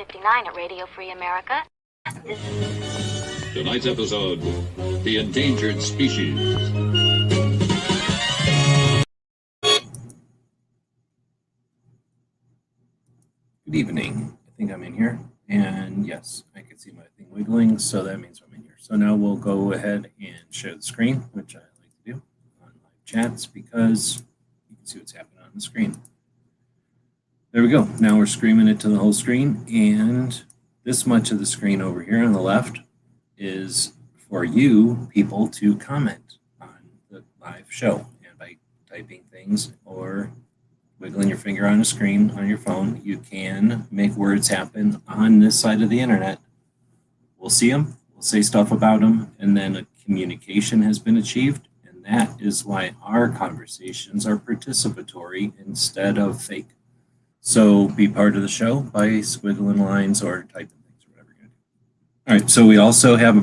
9:59 at Radio Free America. Tonight's episode, The Endangered Species. Good evening. I think I'm in here. And yes, I can see my thing wiggling, so that means I'm in here. So now we'll go ahead and share the screen, which I like to do on live chats because you can see what's happening on the screen. There we go. Now we're streaming it to the whole screen, and this much of the screen over here on the left is for you people to comment on the live show. And by typing things or wiggling your finger on a screen on your phone, you can make words happen on this side of the internet. We'll see them, we'll say stuff about them, and then a communication has been achieved. And that is why our conversations are participatory instead of fake. So be part of the show by squiggling lines or typing things, or whatever you're going to do. All right, so we also have a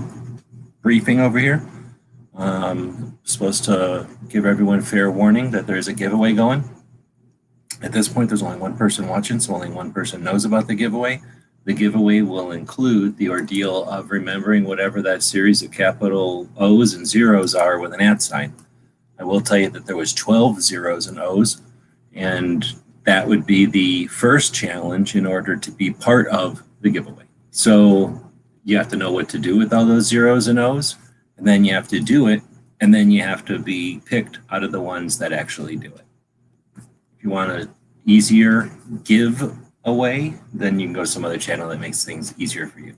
briefing over here. Supposed to give everyone fair warning that there's a giveaway going. At this point, there's only one person watching, so only one person knows about the giveaway. The giveaway will include the ordeal of remembering whatever that series of capital O's and zeros are with an @ sign. I will tell you that there was 12 zeros and O's, and that would be the first challenge in order to be part of the giveaway. So you have to know what to do with all those zeros and O's, and then you have to do it, and then you have to be picked out of the ones that actually do it. If you want an easier giveaway, then you can go to some other channel that makes things easier for you.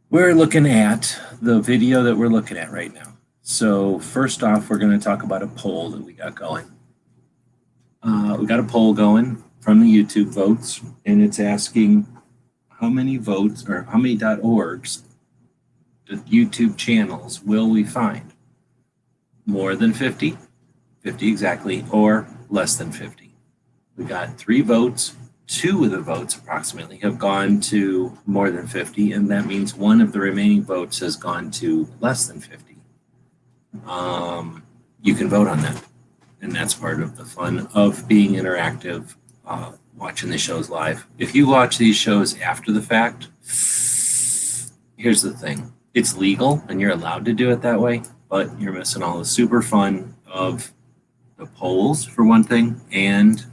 We're looking at the video that we're looking at right now. So first off, we're going to talk about a poll that we got going. We got a poll going from the YouTube votes, and it's asking how many votes or how many .orgs, the YouTube channels, will we find? More than 50, 50 exactly, or less than 50. We got 3 votes. 2 of the votes approximately have gone to more than 50, and that means 1 of the remaining votes has gone to less than 50. You can vote on that. And that's part of the fun of being interactive, watching the shows live. If you watch these shows after the fact, here's the thing. It's legal and you're allowed to do it that way, but you're missing all the super fun of the polls for one thing, and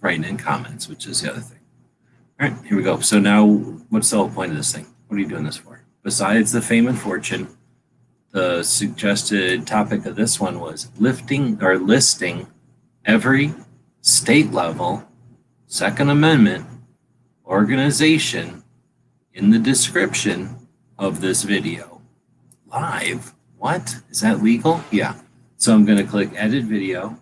writing in comments, which is the other thing. All right, here we go. So now what's the whole point of this thing? What are you doing this for? Besides the fame and fortune, the suggested topic of this one was listing every state level Second Amendment organization in the description of this video. Live? What? Is that legal? Yeah. So I'm going to click edit video.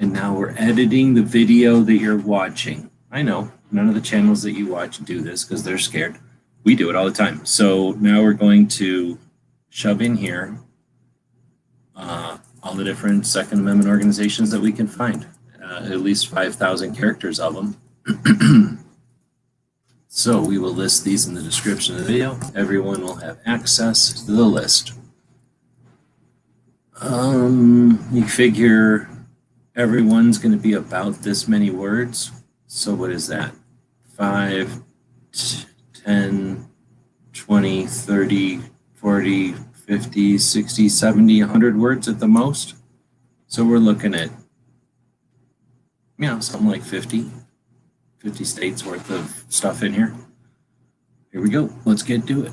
And now we're editing the video that you're watching. I know none of the channels that you watch do this because they're scared. We do it all the time. So now we're going to shove in here all the different Second Amendment organizations that we can find, at least 5,000 characters of them. So we will list these in the description of the video. Everyone will have access to the list. You figure everyone's going to be about this many words. So what is that? 5, 10, 20, 30, 40, 50, 60, 70, 100 words at the most. So we're looking at, something like 50 states worth of stuff in here. Here we go. Let's get to it.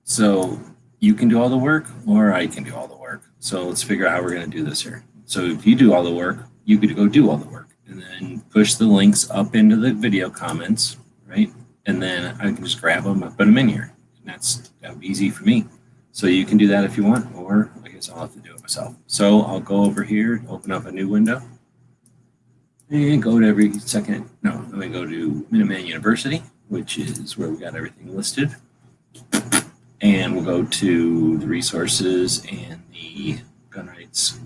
So you can do all the work, or I can do all the work. So let's figure out how we're going to do this here. So if you do all the work, you could go do all the work and then push the links up into the video comments, right? And then I can just grab them and put them in here. And that would be easy for me. So you can do that if you want, or I guess I'll have to do it myself. So I'll go over here, open up a new window, and go to I'm going to go to Minuteman University, which is where we got everything listed. And we'll go to the resources and the gun rights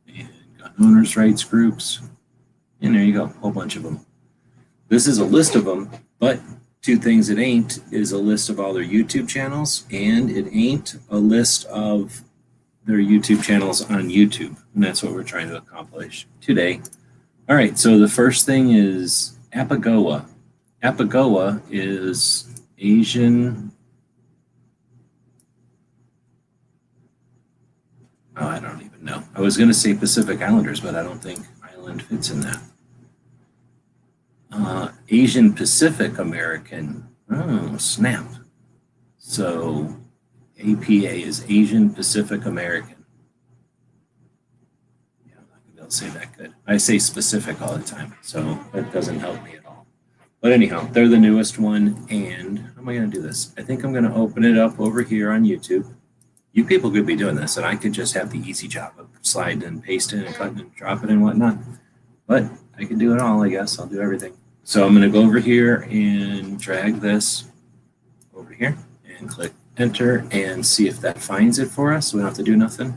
and gun owners' rights groups. And there you go, a whole bunch of them. This is a list of them, but 2 things it ain't is a list of all their YouTube channels, and it ain't a list of their YouTube channels on YouTube. And that's what we're trying to accomplish today. All right, so the first thing is APAGOA. APAGOA is Asian. Oh, I don't even know. I was going to say Pacific Islanders, but I don't think Island fits in that. Asian Pacific American. Oh, snap. So APA is Asian Pacific American. Yeah, I'm not going to be able to say that good. I say specific all the time, so that doesn't help me at all. But anyhow, they're the newest one. And how am I going to do this? I think I'm going to open it up over here on YouTube. You people could be doing this, and I could just have the easy job of sliding and pasting and cutting and dropping and whatnot. But I can do it all, I guess. I'll do everything. So I'm going to go over here and drag this over here and click enter and see if that finds it for us. We don't have to do nothing.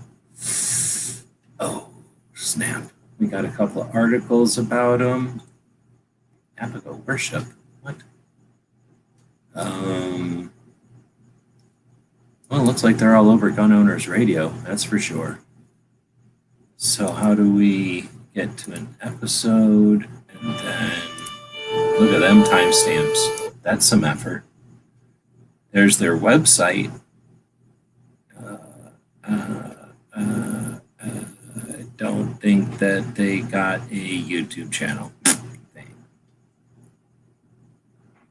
Oh, snap. We got a couple of articles about them. Apico worship. What? Well, it looks like they're all over Gun Owners Radio, that's for sure. So how do we get to an episode and then look at them timestamps? That's some effort. There's their website. I don't think that they got a YouTube channel. Dang.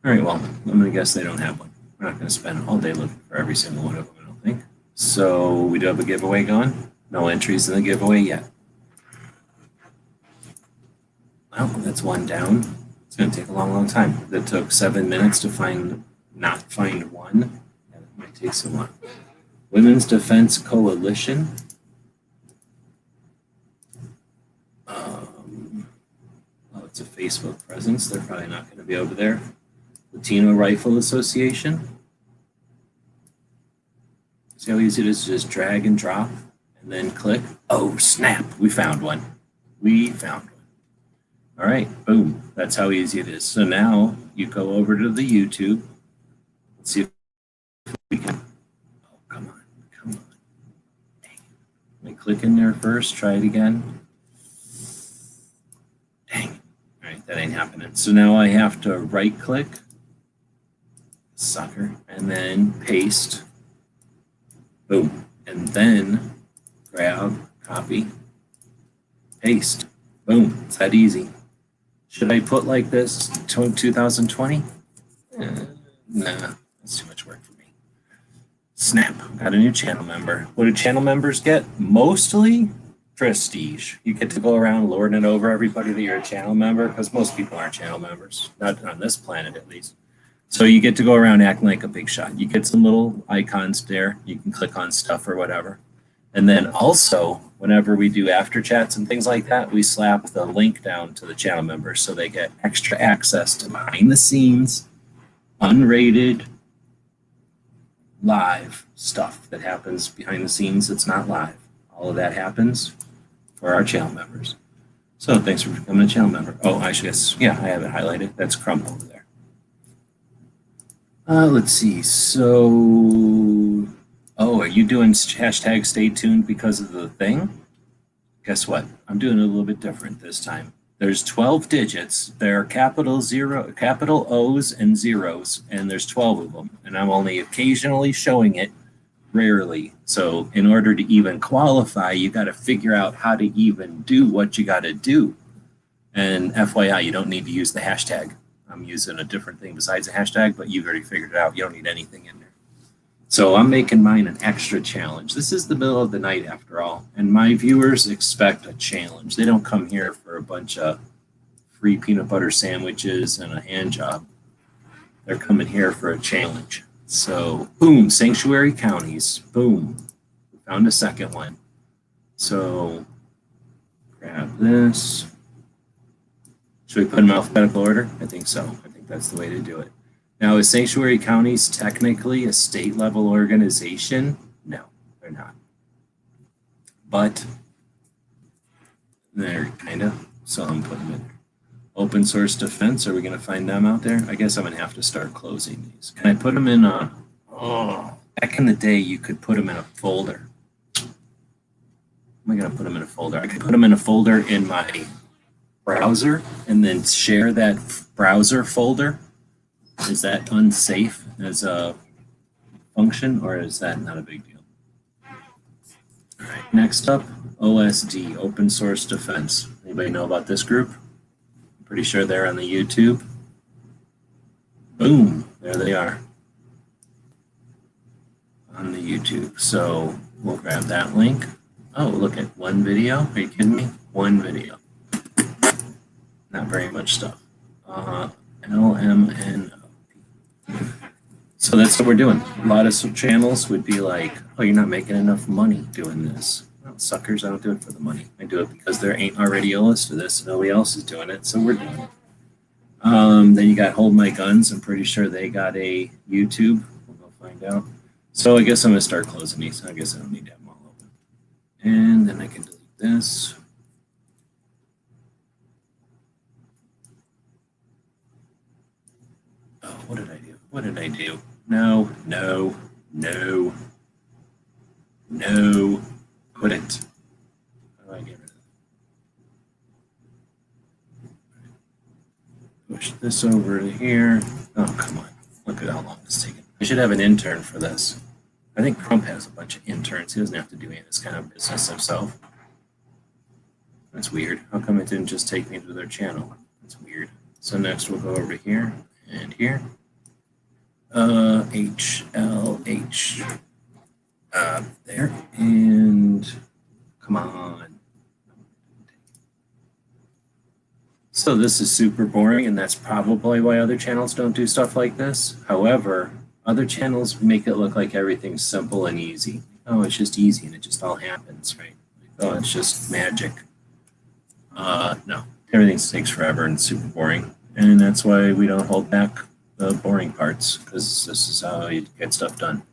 All right, well, I'm going to guess they don't have one. We're not going to spend all day looking for every single one of them, I don't think. So we do have a giveaway going. No entries in the giveaway yet. Well, that's one down. It's going to take a long, long time. That took 7 minutes to not find one. Yeah, that might take some while. Women's Defense Coalition. Oh, it's a Facebook presence. They're probably not going to be over there. Latino Rifle Association. See how easy it is to just drag and drop and then click? Oh, snap. We found one. We found one. All right, boom. That's how easy it is. So now you go over to the YouTube. Let's see if we can. Oh, come on. Come on. Dang. Let me click in there first. Try it again. Dang. All right, that ain't happening. So now I have to right click. Sucker. And then paste. Boom. And then grab, copy, paste. Boom. It's that easy. Should I put like this 2020? Nah, that's too much work for me. Snap. Got a new channel member. What do channel members get? Mostly prestige. You get to go around lording it over everybody that you're a channel member, because most people aren't channel members. Not on this planet, at least. So you get to go around acting like a big shot. You get some little icons there. You can click on stuff or whatever. And then also, whenever we do after chats and things like that, we slap the link down to the channel members so they get extra access to behind the scenes, unrated, live stuff that happens behind the scenes that's not live. All of that happens for our channel members. So thanks for becoming a channel member. Oh, I guess, yeah, I have it highlighted. That's Crumb over there. Let's see. So, oh, are you doing hashtag stay tuned because of the thing? Guess what? I'm doing it a little bit different this time. There's 12 digits. There are capital O's and zeros, and there's 12 of them. And I'm only occasionally showing it, rarely. So in order to even qualify, you got to figure out how to even do what you got to do. And FYI, you don't need to use the hashtag. I'm using a different thing besides a hashtag, but you've already figured it out. You don't need anything in there. So I'm making mine an extra challenge. This is the middle of the night after all, and my viewers expect a challenge. They don't come here for a bunch of free peanut butter sandwiches and a hand job. They're coming here for a challenge. So boom, sanctuary counties, boom. We found a second one. So grab this. Should we put them in alphabetical order? I think so. I think that's the way to do it. Now, is Sanctuary Counties technically a state-level organization? No, they're not. But they're kind of, so I'm putting them in. Open source defense, are we going to find them out there? I guess I'm going to have to start closing these. Can I put them in a, oh, back in the day, you could put them in a folder. Am I going to put them in a folder? I could put them in a folder in my browser and then share that browser folder? Is that unsafe as a function, or is that not a big deal? All right, next up, OSD, Open Source Defense. Anybody know about this group? I'm pretty sure they're on the YouTube. Boom, there they are on the YouTube. So we'll grab that link. Oh, look at one video. Are you kidding me? One video. Not very much stuff. LMNOP. So that's what we're doing. A lot of channels would be like, oh, you're not making enough money doing this. Well, suckers, I don't do it for the money. I do it because there ain't already a list of this and nobody else is doing it, so we're doing it. Then you got Hold My Guns. I'm pretty sure they got a YouTube. We'll go find out. So I guess I'm going to start closing these. I guess I don't need to have them all open. And then I can delete this. Oh, what did I do? What did I do? No. Couldn't. How do I get rid of it? Push this over to here. Oh, come on. Look at how long it's taking. I should have an intern for this. I think Trump has a bunch of interns. He doesn't have to do any of this kind of business himself. That's weird. How come it didn't just take me to their channel? That's weird. So next we'll go over here and here. HLH. There. And come on. So this is super boring, and that's probably why other channels don't do stuff like this. However, other channels make it look like everything's simple and easy. Oh, it's just easy and it just all happens, right? Oh, it's just magic. No, everything takes forever and super boring. And that's why we don't hold back the boring parts, because this is how you get stuff done.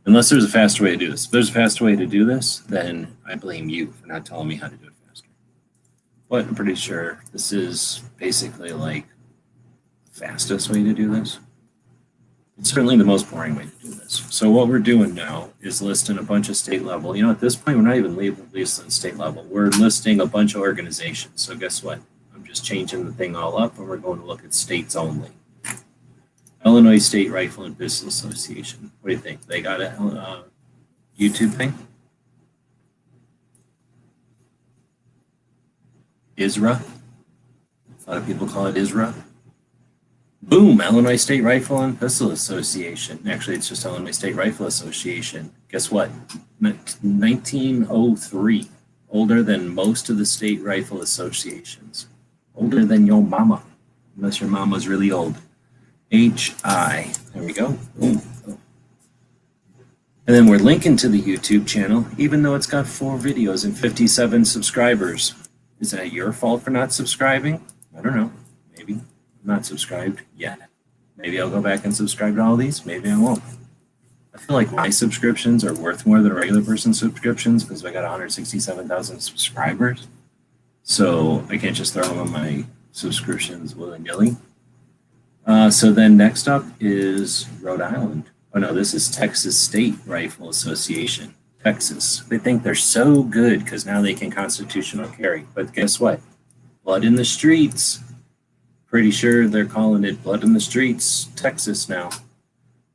Unless there's a faster way to do this. If there's a faster way to do this, then I blame you for not telling me how to do it faster. But I'm pretty sure this is basically like the fastest way to do this. It's certainly the most boring way to do this. So what we're doing now is listing a bunch of state level. You know, at this point, we're not even listing state level. We're listing a bunch of organizations. So guess what? I'm just changing the thing all up, and we're going to look at states only. Illinois State Rifle and Pistol Association. What do you think? They got a YouTube thing? ISRA. A lot of people call it ISRA. Boom, Illinois State Rifle and Pistol Association. Actually, it's just Illinois State Rifle Association. Guess what? 1903. Older than most of the state rifle associations. Older than your mama, unless your mama's really old. HI. There we go. Boom. And then we're linking to the YouTube channel, even though it's got 4 videos and 57 subscribers. Is that your fault for not subscribing? I don't know. Maybe. I'm not subscribed yet. Maybe I'll go back and subscribe to all these. Maybe I won't. I feel like my subscriptions are worth more than a regular person's subscriptions because I got 167,000 subscribers. So I can't just throw them on my subscriptions willy-nilly. So then next up is Rhode Island. Oh no, this is Texas State Rifle Association. Texas. They think they're so good because now they can constitutional carry. But guess what? Blood in the streets. Pretty sure they're calling it Blood in the Streets, Texas now.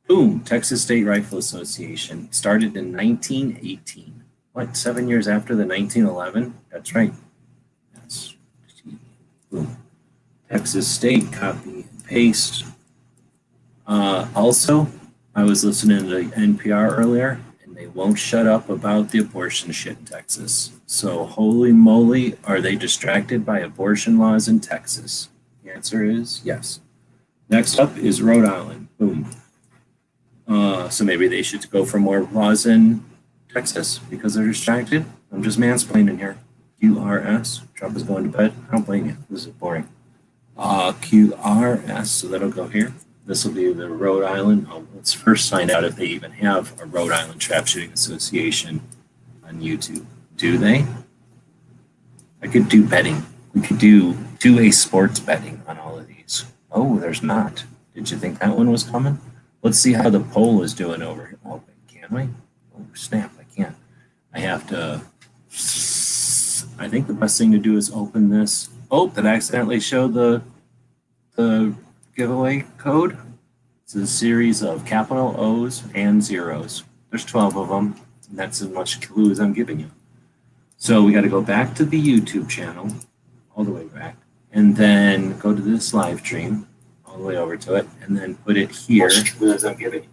Boom, Texas State Rifle Association. Started in 1918. What, 7 years after the 1911? That's right. That's boom. Texas State, copy and paste. Also, I was listening to NPR earlier, and they won't shut up about the abortion shit in Texas. So holy moly, are they distracted by abortion laws in Texas? The answer is yes. Next up is Rhode Island. Boom. So maybe they should go for more laws in Texas because they're distracted. I'm just mansplaining here. QRS. Trump is going to bed. I don't blame you. This is boring. QRS. So that'll go here. This will be the Rhode Island. Oh, let's first find out if they even have a Rhode Island Trap Shooting Association on YouTube. Do they? I could do betting. We could do 2A sports betting on all of these. Oh, there's not. Did you think that one was coming? Let's see how the poll is doing over here. Oh, can I? Oh, snap, I can't. I have to, I think the best thing to do is open this Oh, did I accidentally show the giveaway code? It's a series of capital O's and zeros. There's 12 of them. And that's as much clue as I'm giving you. So we got to go back to the YouTube channel, all the way back, and then go to this live stream, all the way over to it, and then put it here as I'm giving you.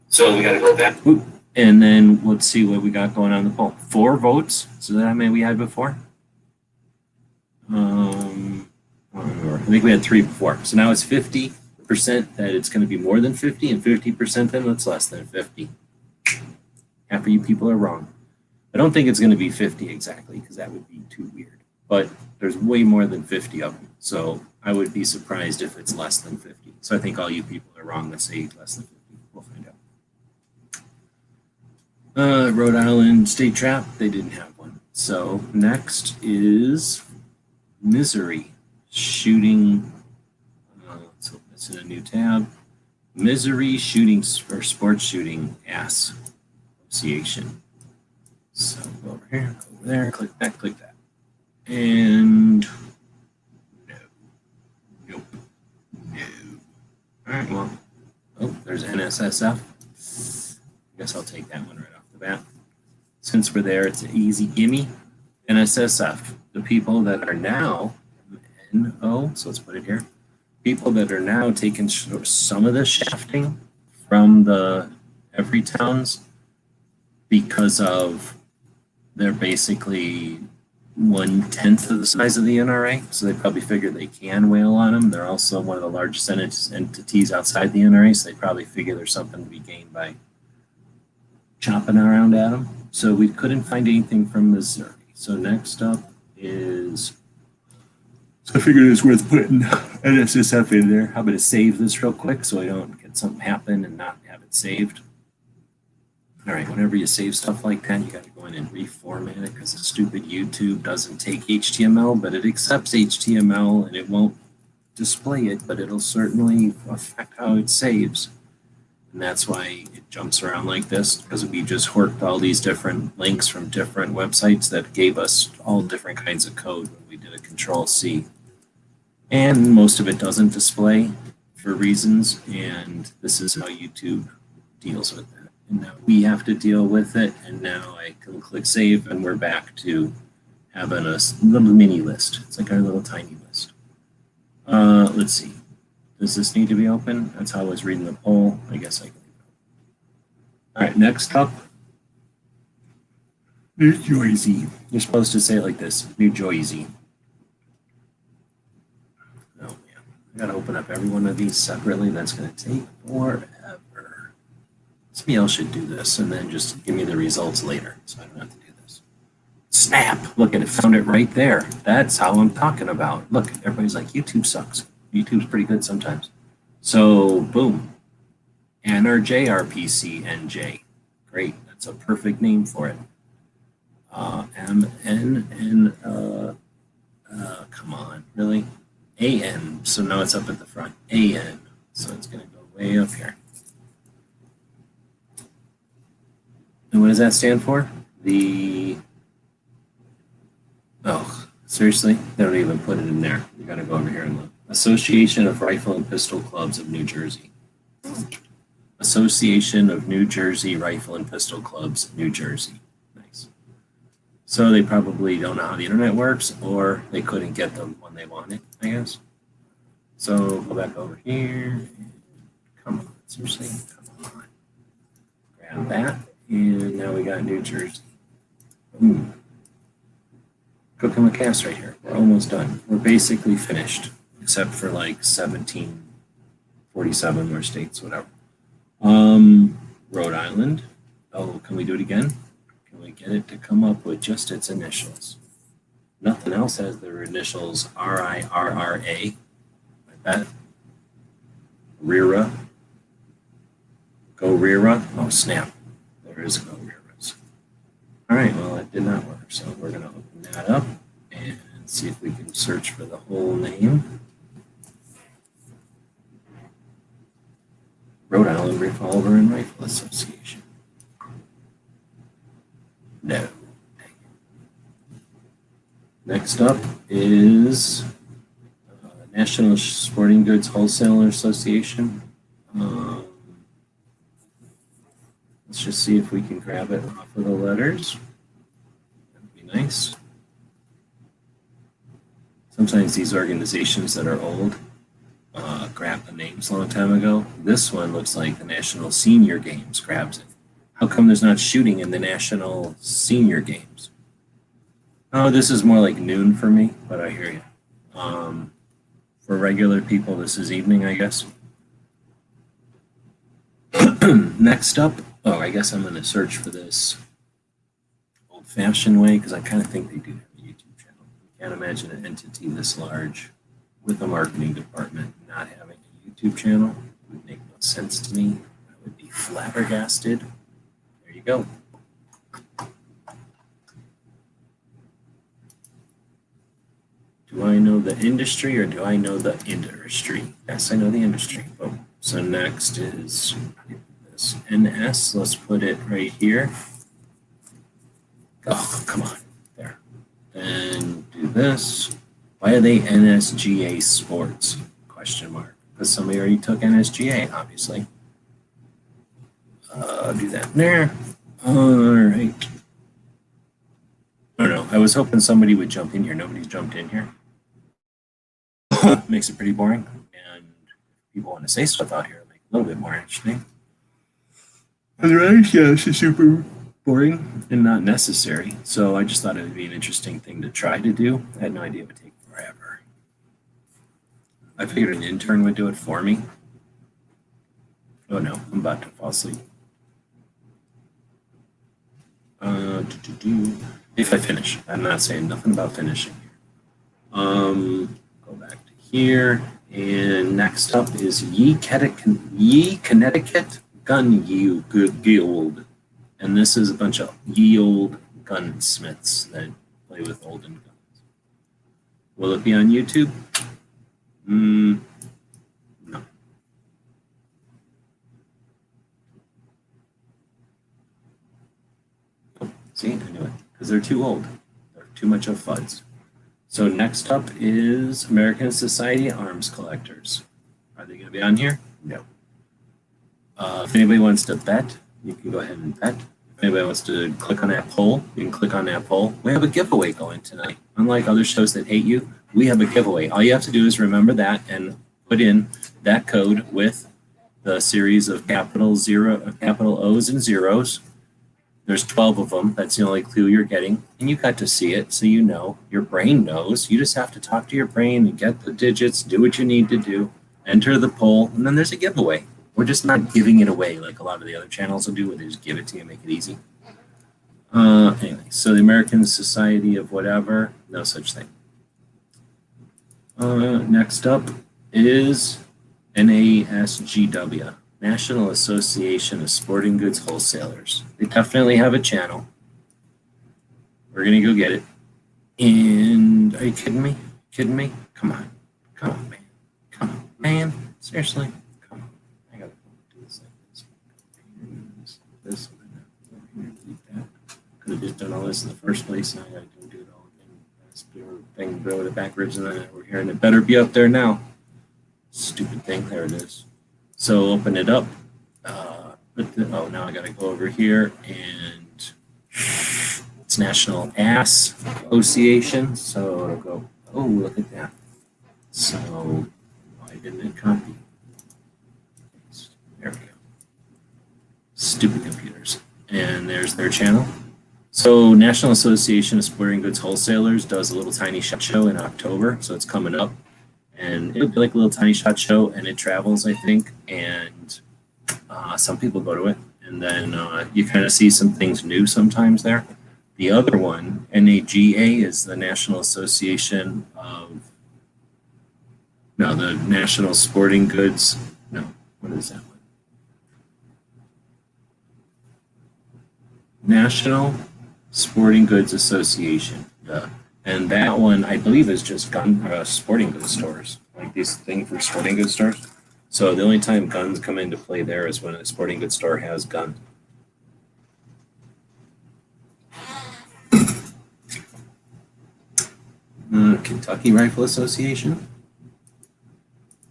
So we got to go back, and then let's see what we got going on the poll. 4 votes. So that how many we had before? I don't remember. I think we had 3 before. So now it's 50% that it's going to be more than 50, and 50% then it's less than 50. Half of you people are wrong. I don't think it's going to be 50 exactly, because that would be too weird. But there's way more than 50 of them. So I would be surprised if it's less than 50. So I think all you people are wrong that say less than 50. We'll find out. Rhode Island State Trap, they didn't have one. So next is Misery Shooting. So it's in a new tab. Misery Shooting or Sports Shooting Association. So go over here, go over there, click that, click that. And no. Nope. No. All right, well, oh, there's NSSF. I guess I'll take that one right off the bat. Since we're there, it's an easy gimme. NSSF, the people that are now, NO, so let's put it here. People that are now taking some of the shafting from the every towns because of they're basically 1/10 of the size of the NRA, so they probably figure they can whale on them. They're also one of the largest entities outside the NRA, so they probably figure there's something to be gained by chopping around at them. So we couldn't find anything from Missouri. So next up is, so I figured it's worth putting NSSF in there. How about to save this real quick so I don't get something happen and not have it saved. All right, whenever you save stuff like that, you got to go in and reformat it because the stupid YouTube doesn't take HTML, but it accepts HTML and it won't display it, but it'll certainly affect how it saves. And that's why it jumps around like this, because we just horked all these different links from different websites that gave us all different kinds of code when we did a Control-C. And most of it doesn't display for reasons, and this is how YouTube deals with it. And now we have to deal with it, and now I can click save, and we're back to having a little mini list. It's like our little tiny list. Let's see. Does this need to be open? That's how I was reading the poll. I guess I can leave it open. All right, next up, New Jersey. You're supposed to say it like this, New Jersey. Oh man, I gotta open up every one of these separately. That's gonna take forever. Somebody else should do this and then just give me the results later so I don't have to do this. Snap! Look at it, found it right there. That's how I'm talking about. Look, everybody's like, YouTube sucks. YouTube's pretty good sometimes. So, boom. ANJRPC NJ. Great, that's a perfect name for it. Come on, really? AN, so now it's up at the front. AN, so it's gonna go way up here. And what does that stand for? Seriously? They don't even put it in there. You gotta go over here and look. Association of Rifle and Pistol Clubs of New Jersey. Association of New Jersey Rifle and Pistol Clubs, New Jersey. Nice. So they probably don't know how the internet works, or they couldn't get them when they wanted, I guess. So go back over here. Come on, seriously, come on. Grab that. And now we got New Jersey. Ooh. Cooking with gas right here. We're almost done. We're basically finished, except for like 17, 47 more states, whatever. Rhode Island. Oh, can we do it again? Can we get it to come up with just its initials? Nothing else has their initials RIRRA. Like that. RIRA. Go RIRA. Oh, snap. There is no RIRAs. All right, well, it did not work. So we're going to open that up and see if we can search for the whole name. Rhode Island Revolver and Rifle Association. No. Next up is National Sporting Goods Wholesaler Association. Let's just see if we can grab it off of the letters. That'd be nice. Sometimes these organizations that are old grab the names a long time ago. This one looks like the National Senior Games grabs it. How come there's not shooting in the National Senior Games? Oh, this is more like noon for me, but I hear you. For regular people, this is evening, I guess. Next up, I guess I'm going to search for this old-fashioned way because I kind of think they do have a YouTube channel. I can't imagine an entity this large with a marketing department not having a YouTube channel. It would make no sense to me. I would be flabbergasted. There you go. Do I know the industry or do I know the industry? Yes, I know the industry. Oh, so next is this NS. Let's put it right here. Oh, come on. There. Then do this. Why are they NSGA Sports? Question mark. Because somebody already took NSGA, obviously. Do that there. All right. I don't know. I was hoping somebody would jump in here. Nobody's jumped in here. Makes it pretty boring. And if people want to say stuff out here, make it a little bit more interesting. Otherwise, yeah, this is super boring and not necessary. So I just thought it would be an interesting thing to try to do. I had no idea it would take forever. I figured an intern would do it for me. Oh no, I'm about to fall asleep. If I finish. I'm not saying nothing about finishing here. Go back to here. And next up is Ye Connecticut Gun Guild. And this is a bunch of ye old gunsmiths that play with olden guns. Will it be on YouTube? No. See, I knew it. Because they're too old. They're too much of fuds. So next up is American Society of Arms Collectors. Are they going to be on here? No. If anybody wants to bet, you can go ahead and bet. If anybody wants to click on that poll, you can click on that poll. We have a giveaway going tonight. Unlike other shows that hate you, we have a giveaway. All you have to do is remember that and put in that code with the series of capital O's and zeros. There's 12 of them. That's the only clue you're getting. And you got to see it, so you know. Your brain knows. You just have to talk to your brain and get the digits, do what you need to do, enter the poll, and then there's a giveaway. We're just not giving it away like a lot of the other channels will do, where they just give it to you and make it easy. Anyway, so the American Society of whatever, no such thing. Next up is NASGW. National Association of Sporting Goods Wholesalers. They definitely have a channel. We're going to go get it. And are you kidding me? Kidding me? Come on. Come on, man. Come on, man. Seriously? Come on. I got to do this like this. This. Delete that. Could have just done all this in the first place. Now I got to do it all again. Thing, throw it backwards, and then we're here, and it better be up there now. Stupid thing. There it is. So open it up. Now I got to go over here, and it's National AzCDL. So it'll go. Oh, look at that. So why didn't it copy? There we go. Stupid computers. And there's their channel. So National Association of Sporting Goods Wholesalers does a little tiny shot show in October. So it's coming up. And it'll be like a little tiny shot show, and it travels, I think, and some people go to it. And then you kind of see some things new sometimes there. The other one, NAGA, is the National Association of, the National Sporting Goods, what is that one? National Sporting Goods Association. And that one, I believe, is just sporting goods stores, like these things for sporting goods stores. So the only time guns come into play there is when a sporting goods store has guns. Kentucky Rifle Association.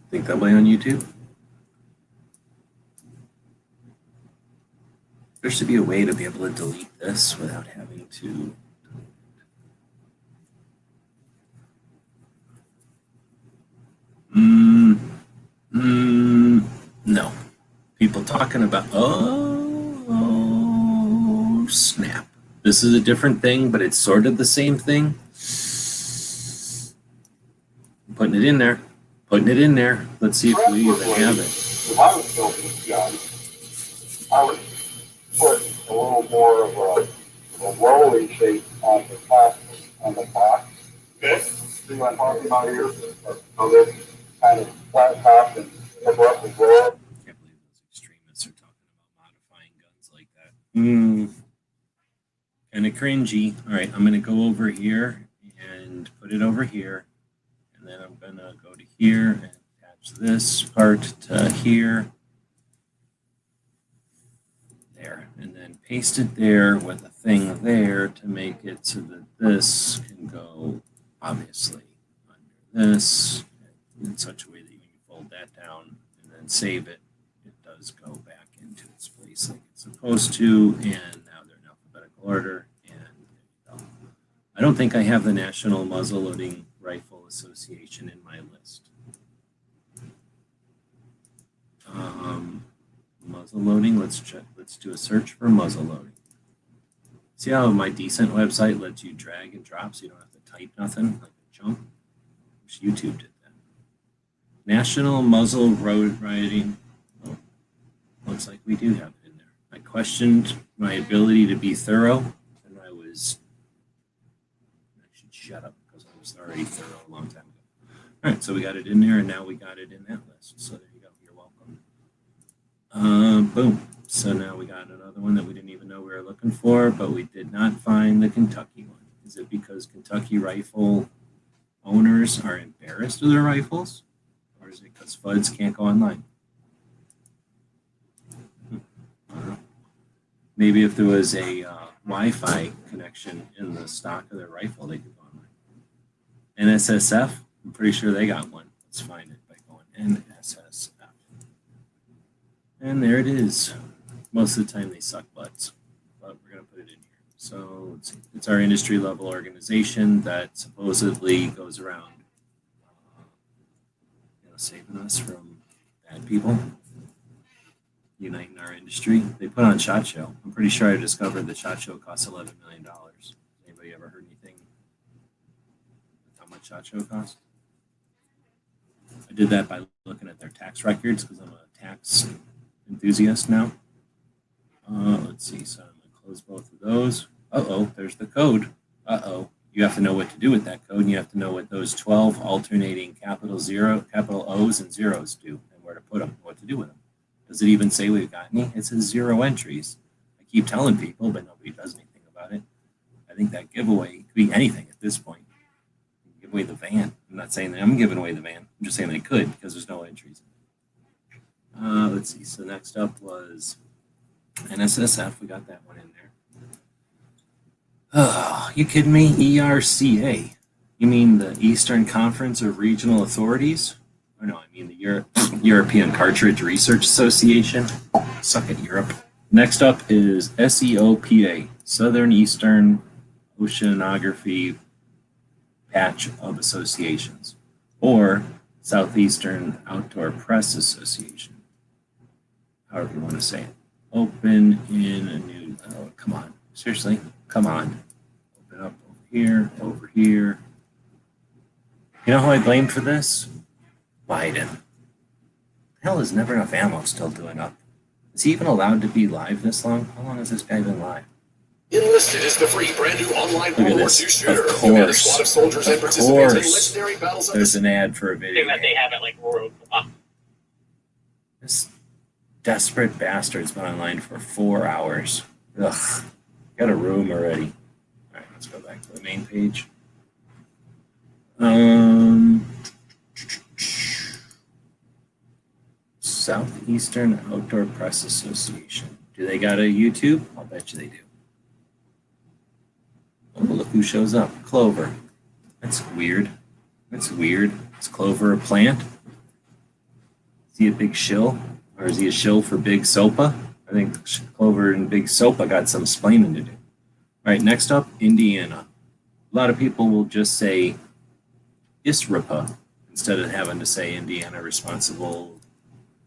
Think that'll be on YouTube. There should be a way to be able to delete this without having to. No. People talking about, oh, snap. This is a different thing, but it's sort of the same thing. I'm putting it in there. Putting it in there. Let's see if we even have it. If I was building this gun, I would put a little more of a rolling shape on the plastic, on the box. Okay. See what I'm talking about here? So this kind of flat top and cover up the roll. I can't believe those extremists are talking about modifying guns like that. Kind of cringy. All right, I'm going to go over here and put it over here. And then I'm going to go to here and attach this part to here. There. And then paste it there with a thing there to make it so that this can go, obviously, under this in such a way that you can fold that down and then save it. It does go back into its place like it's supposed to. And now they're in alphabetical order. And there you go. I don't think I have the National Muzzleloading Rifle Association in my list. Muzzle loading, let's check. Let's do a search for muzzle loading. See how my decent website lets you drag and drop so you don't have to type nothing like a chump? Wish YouTube did that. National Muzzle Road Riding. Oh, looks like we do have it in there. I questioned my ability to be thorough, and I should shut up because I was already thorough a long time ago. All right, so we got it in there, and now we got it in that list. So there you go. You're welcome. Boom. So now we got another one that we didn't even know we were looking for, but we did not find the Kentucky one. Is it because Kentucky rifle owners are embarrassed of their rifles? Or is it because FUDs can't go online? I don't know. Maybe if there was a Wi-Fi connection in the stock of their rifle, they could go online. NSSF, I'm pretty sure they got one. Let's find it by going NSSF. And there it is. Most of the time they suck butts, but we're going to put it in here. So let's see. It's our industry level organization that supposedly goes around saving us from bad people, uniting our industry. They put on SHOT Show. I'm pretty sure I discovered that SHOT Show costs $11 million. Anybody ever heard anything with how much SHOT Show costs? I did that by looking at their tax records because I'm a tax enthusiast now. Let's see. So I'm going to close both of those. Uh-oh, there's the code. Uh-oh. You have to know what to do with that code, and you have to know what those 12 alternating capital O's and zeros do, and where to put them, what to do with them. Does it even say we've got any? It says 0 entries. I keep telling people, but nobody does anything about it. I think that giveaway could be anything at this point. Give away the van. I'm not saying that I'm giving away the van. I'm just saying I could because there's no entries. Let's see. So next up was NSSF. We got that one in there. Oh, you kidding me? ERCA. You mean the Eastern Conference of Regional Authorities? Or no, I mean the European Cartridge Research Association. Suck at Europe. Next up is SEOPA, Southern Eastern Oceanography Patch of Associations, or Southeastern Outdoor Press Association. However you want to say it. Open in a new, oh, come on. Seriously, come on. Open up over here, over here. You know who I blame for this? Biden. Hell, is Never Enough Ammo still doing up? Is he even allowed to be live this long? How long has this guy been live? Enlisted is the free brand new online World War II shooter. Of course. A squad of soldiers and participate in legendary battles. There's an ad for a video that they have it like Road. This desperate bastard's been online for 4 hours. Ugh. Got a room already. All right, let's go back to the main page. Southeastern Outdoor Press Association. Do they got a YouTube? I'll bet you they do. Oh, look who shows up. Clover. That's weird. That's weird. Is clover a plant? Is he a big shill? Or is he a shill for big SOPA? I think clover and big SOPA got some explaining to do. All right, next up, Indiana. A lot of people will just say ISRPA instead of having to say Indiana Responsible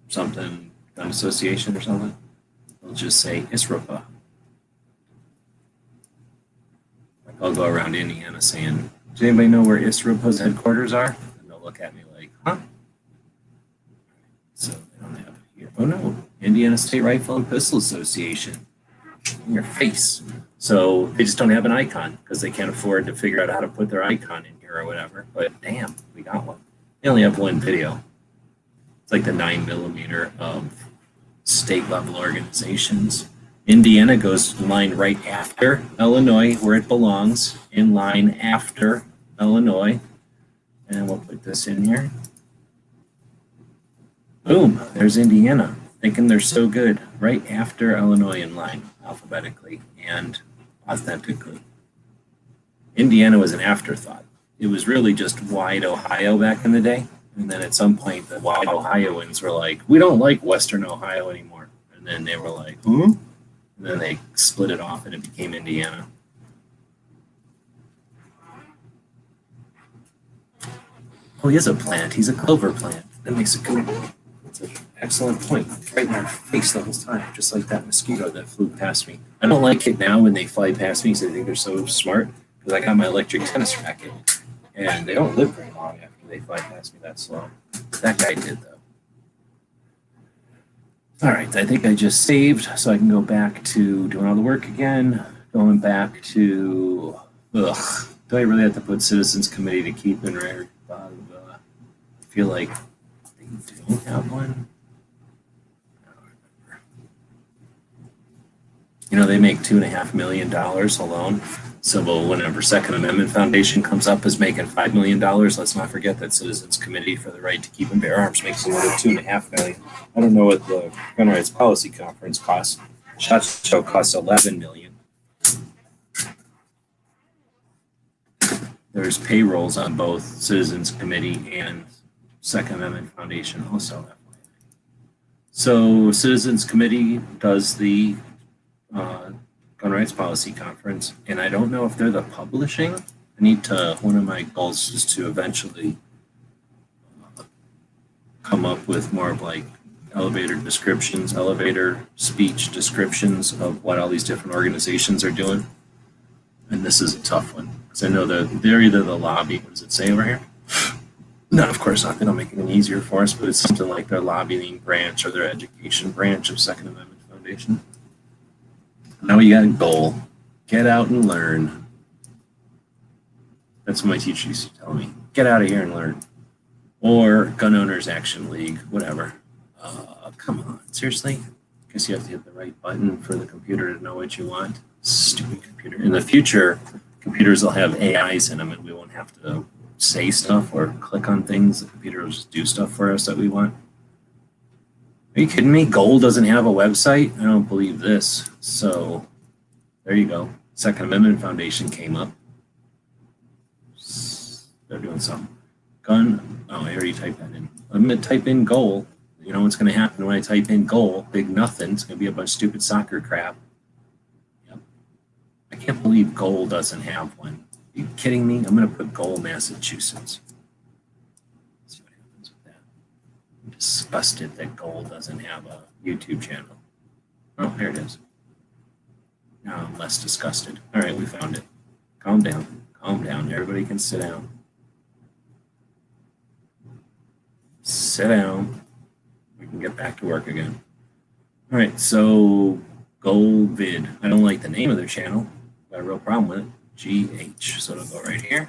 something, Gun Association or something. They'll just say ISRPA. Like I'll go around Indiana saying, does anybody know where ISRPA's headquarters are? And they'll look at me like, huh? So they don't have it here. Oh no, Indiana State Rifle and Pistol Association. In your face. So they just don't have an icon because they can't afford to figure out how to put their icon in here or whatever. But damn, we got one. They only have one video. It's like the 9mm of state level organizations. Indiana goes in line right after Illinois, where it belongs, in line after Illinois. And we'll put this in here. Boom, there's Indiana, thinking they're so good, right after Illinois in line, alphabetically and authentically. Indiana was an afterthought. It was really just wide Ohio back in the day. And then at some point, the wide Ohioans were like, we don't like Western Ohio anymore. And then they were like, huh? And then they split it off and it became Indiana. Oh, he is a plant. He's a clover plant. That makes it good. That's an excellent point. Right in our face the whole time, just like that mosquito that flew past me. I don't like it now when they fly past me because I think they're so smart because I got my electric tennis racket and they don't live very long after they fly past me that slow. That guy did, though. All right, I think I just saved so I can go back to doing all the work again. Going back to, do I really have to put Citizens Committee to keep in rare? I feel like they don't have one. I don't remember. You know, they make $2.5 million alone. So whenever Second Amendment Foundation comes up as making $5 million, let's not forget that Citizens Committee for the Right to Keep and Bear Arms makes another $2.5 million. I don't know what the Gun Rights Policy Conference costs. SHOT Show costs $11 million. There's payrolls on both Citizens Committee and Second Amendment Foundation also. So Citizens Committee does the Gun Rights Policy Conference, and I don't know if they're the publishing. I need to, one of my goals is to eventually come up with more of like elevator descriptions, elevator speech descriptions of what all these different organizations are doing. And this is a tough one, because I know that they're either the lobby, what does it say over here? No, of course not. They don't make it any easier for us, but it's something like their lobbying branch or their education branch of Second Amendment Foundation. Now you got a goal. Get out and learn. That's what my teacher used to tell me. Get out of here and learn. Or Gun Owners Action League, whatever. Come on, seriously? Guess you have to hit the right button for the computer to know what you want. Stupid computer. In the future, computers will have AIs in them and we won't have to say stuff or click on things. The computer will just do stuff for us that we want. Are you kidding me? Goal doesn't have a website? I don't believe this. So there you go. Second Amendment Foundation came up. They're doing something. Gun. Oh, I already typed that in. I'm going to type in goal. You know what's going to happen when I type in goal? Big nothing. It's going to be a bunch of stupid soccer crap. Yep. I can't believe goal doesn't have one. Are you kidding me? I'm going to put goal, Massachusetts. Let's see what happens with that. I'm disgusted that goal doesn't have a YouTube channel. Oh, there it is. Now I'm less disgusted. All right, we found it. Calm down. Calm down. Everybody can sit down. Sit down. We can get back to work again. All right, so GOALVid. I don't like the name of their channel. Got a real problem with it. GH. So it'll go right here.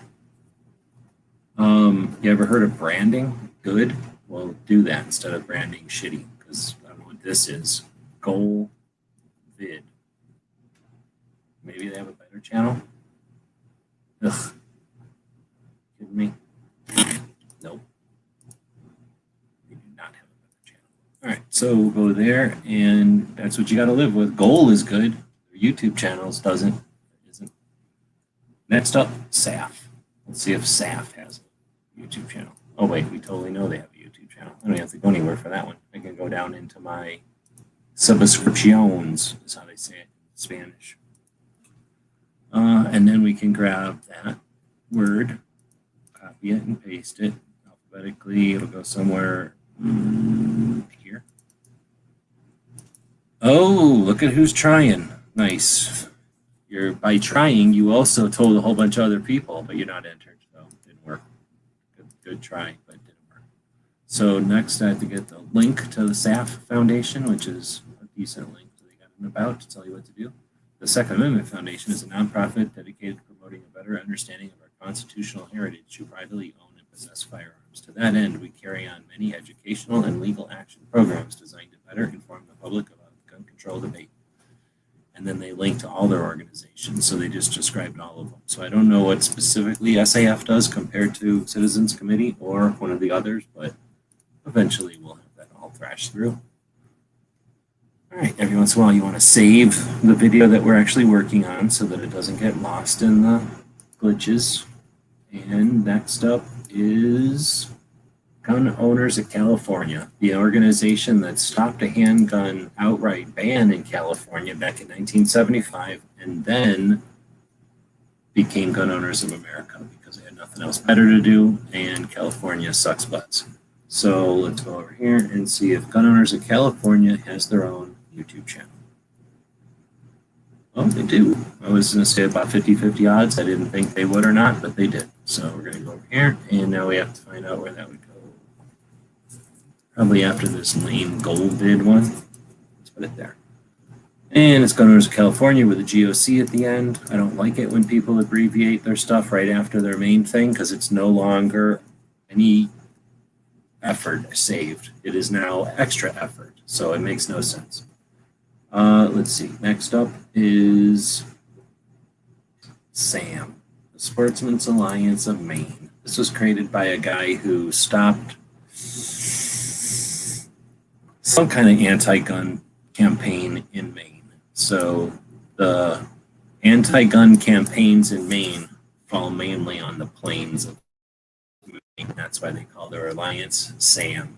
You ever heard of branding? Good. Well, do that instead of branding shitty, because I don't know what this is. GOALVid. Maybe they have a better channel. Ugh. Kidding me? Nope. They do not have a better channel. All right, so we'll go there, and that's what you got to live with. Goal is good. Their YouTube channels isn't. Next up, SAF. Let's see if SAF has a YouTube channel. Oh wait, we totally know they have a YouTube channel. I don't have to go anywhere for that one. I can go down into my subscriptions, is how they say it in Spanish. And then we can grab that word, copy it and paste it alphabetically. It'll go somewhere here. Oh, look at who's trying. Nice. By trying, you also told a whole bunch of other people, but you're not entered, so it didn't work. Good try, but it didn't work. So next I have to get the link to the SAF Foundation, which is a decent link that they got an about to tell you what to do. The Second Amendment Foundation is a nonprofit dedicated to promoting a better understanding of our constitutional heritage to privately own and possess firearms. To that end, we carry on many educational and legal action programs designed to better inform the public about the gun control debate. And then they link to all their organizations, so they just described all of them. So I don't know what specifically SAF does compared to Citizens Committee or one of the others, but eventually we'll have that all thrashed through. All right, every once in a while you want to save the video that we're actually working on so that it doesn't get lost in the glitches. And next up is Gun Owners of California, the organization that stopped a handgun outright ban in California back in 1975 and then became Gun Owners of America because they had nothing else better to do and California sucks butts. So let's go over here and see if Gun Owners of California has their own YouTube channel. Oh, they do. I was going to say about 50-50 odds. I didn't think they would or not, but they did. So we're going to go over here, and now we have to find out where that would go. Probably after this lame GOALVid one. Let's put it there. And it's Gun Owners of California with a GOC at the end. I don't like it when people abbreviate their stuff right after their main thing because it's no longer any effort saved. It is now extra effort, so it makes no sense. Let's see. Next up is SAM, the Sportsman's Alliance of Maine. This was created by a guy who stopped some kind of anti-gun campaign in Maine. So the anti-gun campaigns in Maine fall mainly on the plains of Maine. That's why they call their alliance SAM.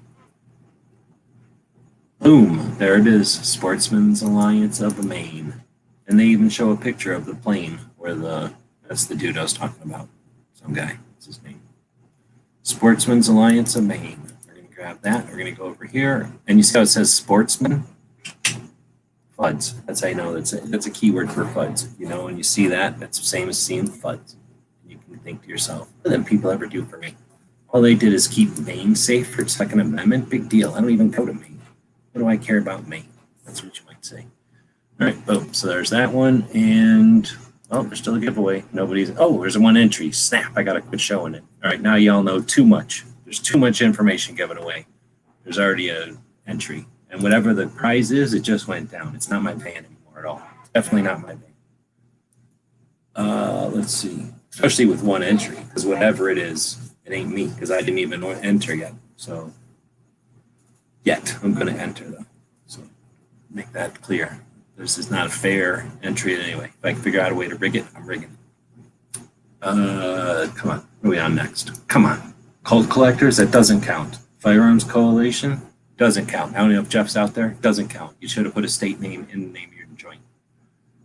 Boom, there it is, Sportsman's Alliance of Maine. And they even show a picture of the plane where that's the dude I was talking about. Some guy, what's his name? Sportsman's Alliance of Maine. We're going to grab that. We're going to go over here. And you see how it says Sportsman? FUDs. That's how you know that's a keyword for FUDs. You know, when you see that, that's the same as seeing FUDs. And you can think to yourself, what do them people ever do for me? All they did is keep Maine safe for Second Amendment. Big deal. I don't even go to Maine. What do I care about Maine? That's what you might say. All right, boom. So there's that one. And, oh, there's still a giveaway. There's one entry. Snap, I got to quit showing it. All right, now y'all know too much. There's too much information given away. There's already an entry. And whatever the prize is, it just went down. It's not my pan anymore at all. It's definitely not my pan. Let's see. Especially with one entry, because whatever it is, it ain't me, because I didn't even enter yet. So, I'm going to enter, though. So, make that clear. This is not a fair entry anyway. If I can figure out a way to rig it, I'm rigging it. Come on. What are we on next? Come on. Cult collectors, that doesn't count. Firearms Coalition, doesn't count. I don't know if Jeff's out there. Doesn't count. You should have put a state name in the name of your joint.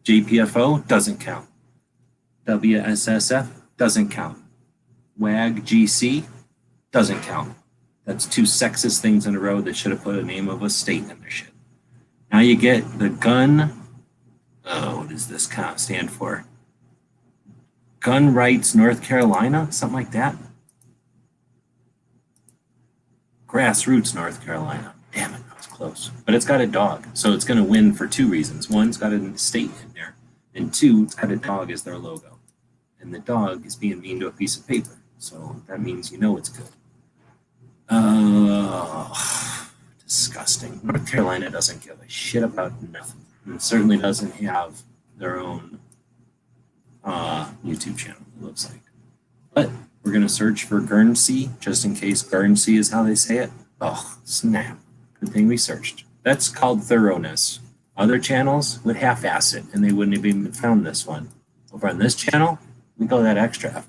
JPFO, doesn't count. WSSF, doesn't count. WAG GC, doesn't count. That's two sexist things in a row that should have put a name of a state in their shit. Now you get the what does this stand for? Gun Rights North Carolina, something like that. Grassroots North Carolina. Damn it, that was close. But it's got a dog, so it's going to win for two reasons. One, it's got a state in there, and two, it's got a dog as their logo. And the dog is being mean to a piece of paper, so that means you know it's good. Disgusting. North Carolina doesn't give a shit about nothing. And it certainly doesn't have their own YouTube channel, it looks like. But we're going to search for Guernsey, just in case Guernsey is how they say it. Oh, snap. Good thing we searched. That's called thoroughness. Other channels would half-ass it, and they wouldn't have even found this one. Over on this channel, we go that extra effort.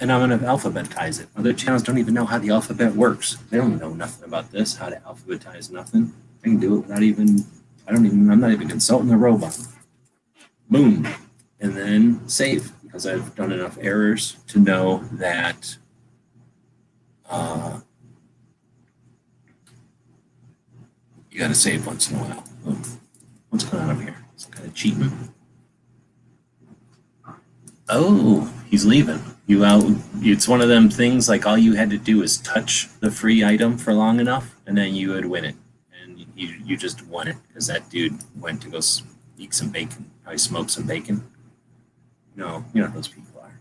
and I'm going to alphabetize it. Other channels don't even know how the alphabet works. They don't know nothing about this, how to alphabetize nothing. I can do it without even, I'm not even consulting the robot. Boom. And then save, because I've done enough errors to know that you got to save once in a while. Boom. What's going on over here? It's kind of cheating. Oh, he's leaving. It's one of them things like all you had to do is touch the free item for long enough, and then you would win it. And you just won it because that dude went to go eat some bacon, probably smoke some bacon. No, you know what those people are.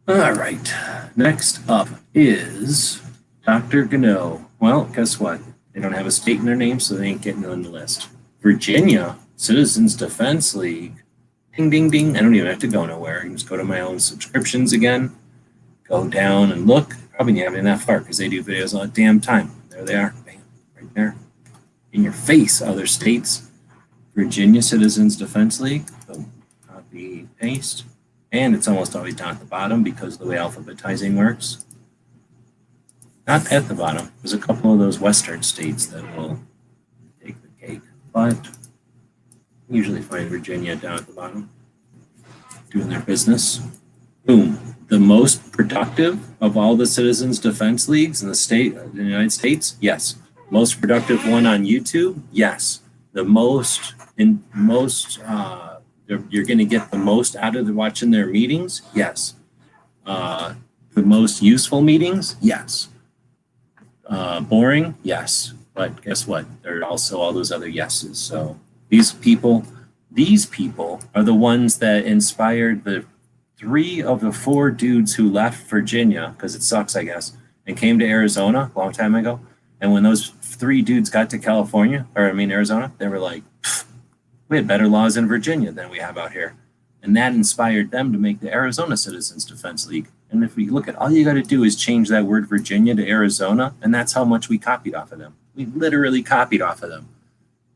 All right. Next up is Dr. Gano. Well, guess what? They don't have a state in their name, so they ain't getting on the list. Virginia Citizens Defense League. Ding, ding, ding. I don't even have to go nowhere. I can just go to my own subscriptions again, go down and look. Probably not even that far because they do videos all the damn time. There they are. Bam, right there. In your face, other states. Virginia Citizens Defense League. Boom. Copy, paste. And it's almost always down at the bottom because of the way alphabetizing works. Not at the bottom. There's a couple of those western states that will take the cake. But usually find Virginia down at the bottom, doing their business. Boom. The most productive of all the Citizens Defense Leagues in the United States? Yes. Most productive one on YouTube? Yes. The you're going to get the most out of watching their meetings? Yes. The most useful meetings? Yes. Boring? Yes. But guess what? There are also all those other yeses. So these people are the ones that inspired the 3 of the 4 dudes who left Virginia, because it sucks, I guess, and came to Arizona a long time ago. And when those 3 dudes got to Arizona, they were like, we had better laws in Virginia than we have out here. And that inspired them to make the Arizona Citizens Defense League. And if we look at, all you got to do is change that word Virginia to Arizona, and that's how much we copied off of them. We literally copied off of them.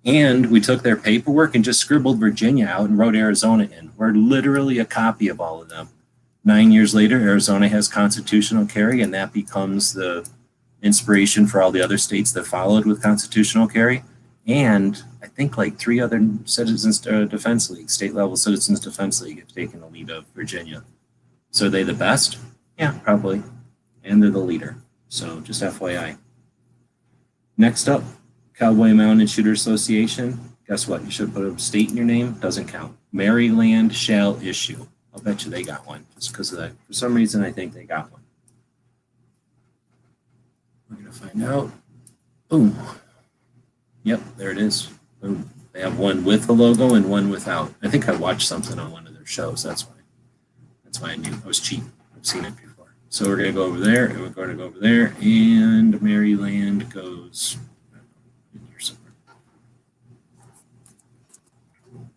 And we took their paperwork and just scribbled Virginia out and wrote Arizona in. We're literally a copy of all of them. 9 years later, Arizona has constitutional carry, and that becomes the inspiration for all the other states that followed with constitutional carry. And I think like 3 other Citizens Defense League, state-level Citizens Defense League, have taken the lead of Virginia. So are they the best? Yeah, probably. And they're the leader. So just FYI. Next up, Cowboy Mountain Shooter Association. Guess what? You should put a state in your name. Doesn't count. Maryland shall issue. I'll bet you they got one just because of that. For some reason, I think they got one. We're going to find out. Boom. Yep, there it is. Boom. They have one with the logo and one without. I think I watched something on one of their shows. That's why I knew. I was cheap. I've seen it before. So we're going to go over there, and we're going to go over there, and Maryland goes in here somewhere.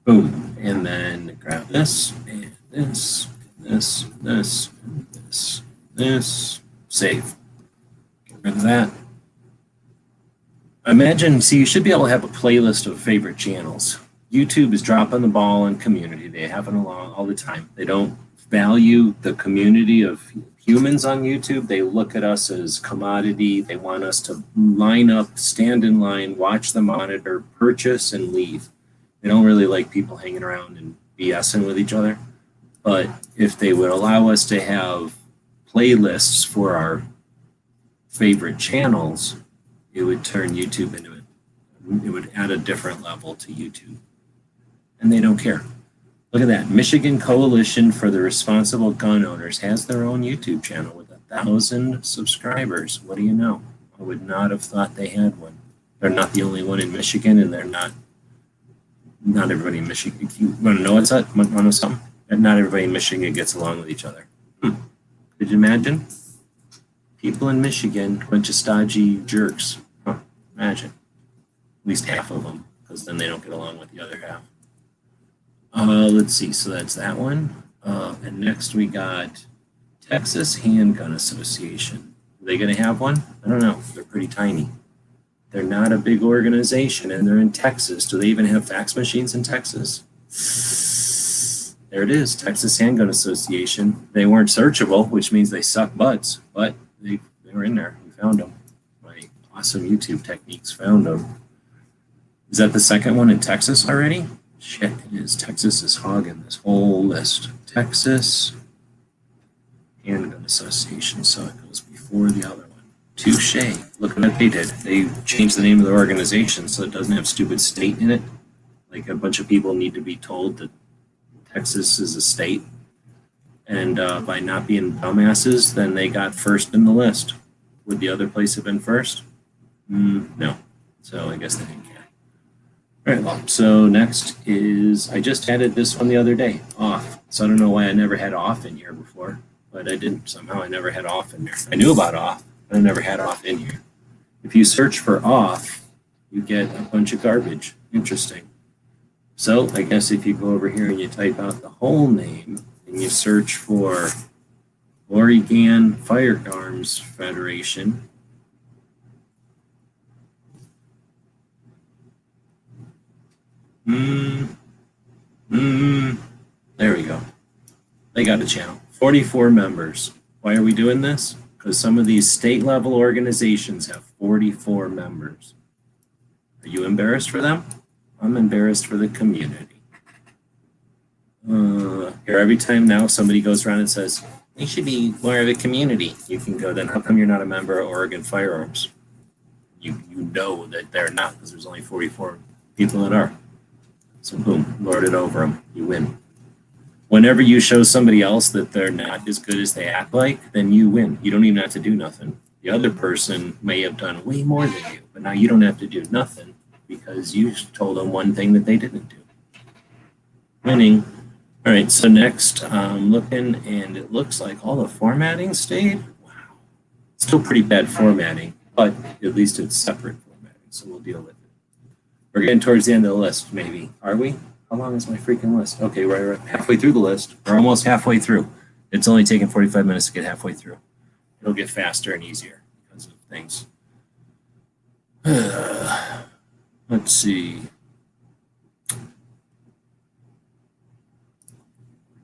Boom. And then grab this, and this, this, this, and this. Save. Get rid of that. Imagine, you should be able to have a playlist of favorite channels. YouTube is dropping the ball on community. They have it along all the time. They don't value the community of humans on YouTube. They look at us as commodity. They want us to line up, stand in line, watch the monitor, purchase, and leave. They don't really like people hanging around and BSing with each other. But if they would allow us to have playlists for our favorite channels, it would turn YouTube into it. It would add a different level to YouTube. And they don't care. Look at that. Michigan Coalition for the Responsible Gun Owners has their own YouTube channel with 1,000 subscribers. What do you know? I would not have thought they had one. They're not the only one in Michigan, and they're not everybody in Michigan. If you want to know what's up, want to know something? Not everybody in Michigan gets along with each other. Could you imagine? People in Michigan, a bunch of stodgy jerks. Imagine. At least half of them, because then they don't get along with the other half. Let's see. So that's that one. And next we got Texas Handgun Association. Are they going to have one? I don't know. They're pretty tiny. They're not a big organization, and they're in Texas. Do they even have fax machines in Texas? there it is, Texas Handgun Association. They weren't searchable, which means they suck butts, but they were in there. We found them. My awesome YouTube techniques found them. Is that the second one in Texas already? Shit, it is. Texas is hogging this whole list. Texas Handgun Association, so it goes before the other one. Touche. Look at what they did. They changed the name of their organization so it doesn't have stupid state in it. Like a bunch of people need to be told that Texas is a state. And by not being dumbasses, then they got first in the list. Would the other place have been first? No. So I guess they didn't care. All right, well, so next is, I just added this one the other day, off. So I don't know why I never had off in here before, but I didn't. Somehow I never had off in there. I knew about off. I never had off in here. If you search for off, you get a bunch of garbage. Interesting. So I guess if you go over here and you type out the whole name and you search for Oregon Firearms Federation, there we go. They got a channel. 44 members. Why are we doing this? Because some of these state level organizations have 44 members. Are you embarrassed for them? I'm embarrassed for the community. Here, every time now somebody goes around and says, they should be more of a community. You can go, then how come you're not a member of Oregon Firearms? You know that they're not, because there's only 44 people that are. So boom, lord it over them. You win. Whenever you show somebody else that they're not as good as they act like, then you win. You don't even have to do nothing. The other person may have done way more than you, but now you don't have to do nothing because you told them one thing that they didn't do. Winning. All right, so next I'm looking, and it looks like all the formatting stayed. Wow. Still pretty bad formatting, but at least it's separate formatting, so we'll deal with it. We're getting towards the end of the list, maybe. Are we? How long is my freaking list? Okay, we're halfway through the list. We're almost halfway through. It's only taken 45 minutes to get halfway through. It'll get faster and easier because of things. Let's see.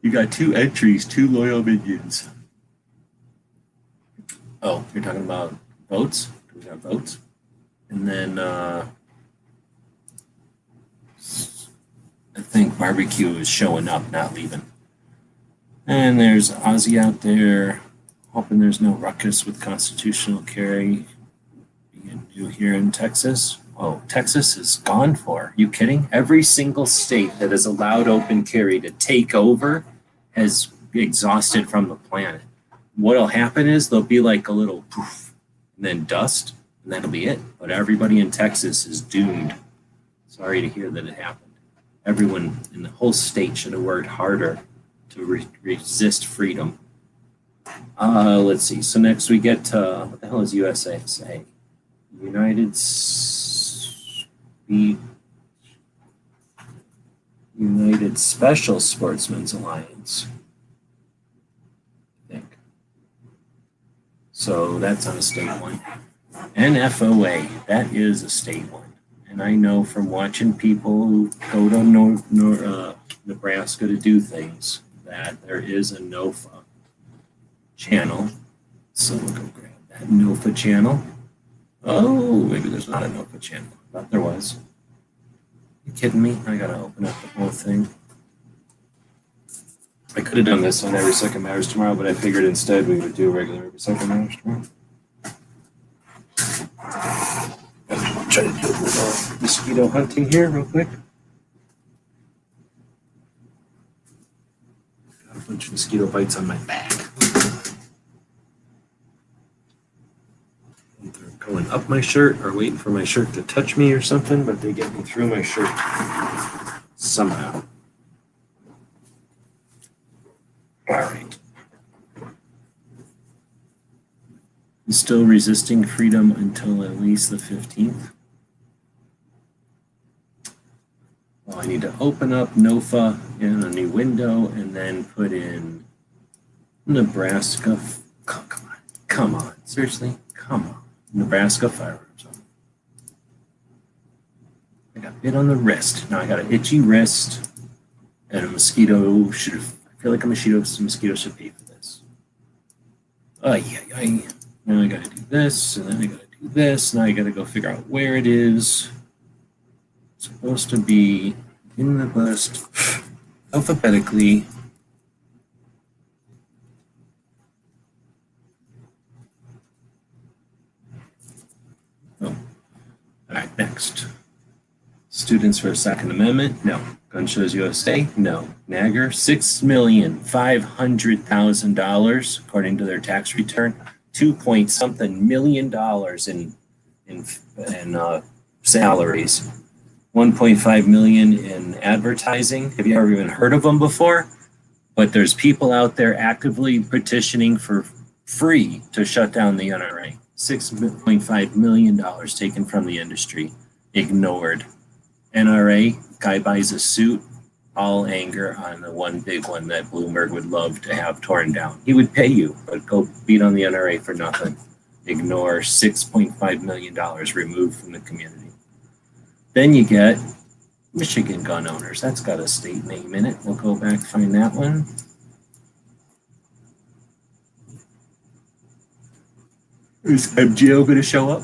You got 2 entries, 2 loyal minions. Oh, you're talking about votes? Do we have votes? And then I think barbecue is showing up, not leaving. And there's Ozzy out there, hoping there's no ruckus with constitutional carry being new here in Texas. Oh, Texas is gone for. You kidding? Every single state that has allowed open carry to take over has exhausted from the planet. What'll happen is there'll be like a little poof, and then dust, and that'll be it. But everybody in Texas is doomed. Sorry to hear that it happened. Everyone in the whole state should have worked harder to resist freedom. Let's see. So next we get to, what the hell is USSA? United Special Sportsmen's Alliance, I think. So that's on a state one. NFOA, that is a state one. And I know from watching people who go to Nebraska to do things that there is a NOFA channel. So we'll go grab that NOFA channel. Oh, maybe there's not a NOFA channel. I thought there was. You kidding me? I gotta open up the whole thing. I could have done this on Every Second Matters tomorrow, but I figured instead we would do regular Every Second Matters tomorrow. Try to do a little mosquito hunting here real quick. Got a bunch of mosquito bites on my back. They're going up my shirt or waiting for my shirt to touch me or something, but they get me through my shirt somehow. All right. Still resisting freedom until at least the 15th. Well, I need to open up NOFA in a new window and then put in Nebraska. Come on. Seriously? Come on. Nebraska Firearms. I got bit on the wrist. Now I got an itchy wrist. And a mosquito should, I feel like a mosquito should pay for this. Now I gotta do this, and then I gotta do this. Now I gotta go figure out where it is. It's supposed to be in the list alphabetically. Oh, all right, next. Students for a Second Amendment? No. Gun Shows USA? No. NAGR? $6,500,000 according to their tax return. 2-point-something million in salaries. 1.5 million in advertising. Have you ever even heard of them before? But there's people out there actively petitioning for free to shut down the NRA. $6.5 million taken from the industry, ignored. NRA, guy buys a suit, all anger on the one big one that Bloomberg would love to have torn down. He would pay you, but go beat on the NRA for nothing. Ignore $6.5 million removed from the community. Then you get Michigan gun owners. That's got a state name in it. We'll go back, find that one. Is MGO going to show up?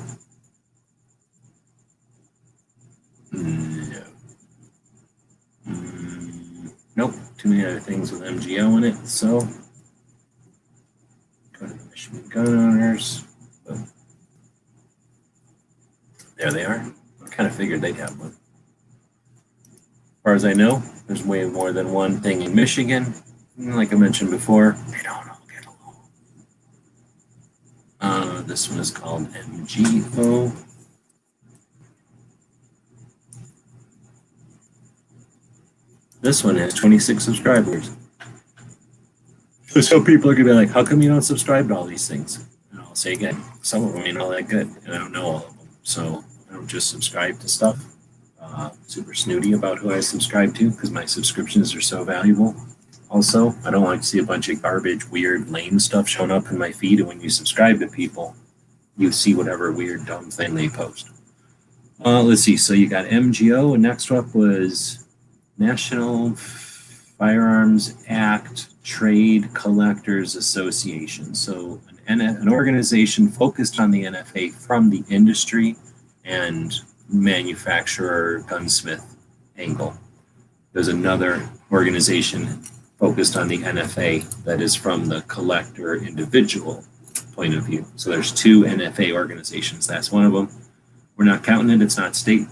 No. Nope. Too many other things with MGO in it. So go to the Michigan gun owners. Oh. There they are. I kind of figured they'd have one. As far as I know, there's way more than one thing in Michigan. Like I mentioned before, they don't all get along. This one is called MGO. This one has 26 subscribers. So some people are going to be like, how come you don't subscribe to all these things? And I'll say again, some of them ain't all that good, and I don't know all of them. So I don't just subscribe to stuff. Super snooty about who I subscribe to because my subscriptions are so valuable. Also, I don't like to see a bunch of garbage, weird, lame stuff showing up in my feed. And when you subscribe to people, you see whatever weird, dumb thing they post. Let's see. So you got MGO, and next up was National Firearms Act Trade Collectors Association. So an organization focused on the NFA from the industry and manufacturer gunsmith angle. There's another organization focused on the NFA that is from the collector individual point of view. So there's two NFA organizations. That's one of them. We're not counting it. It's not state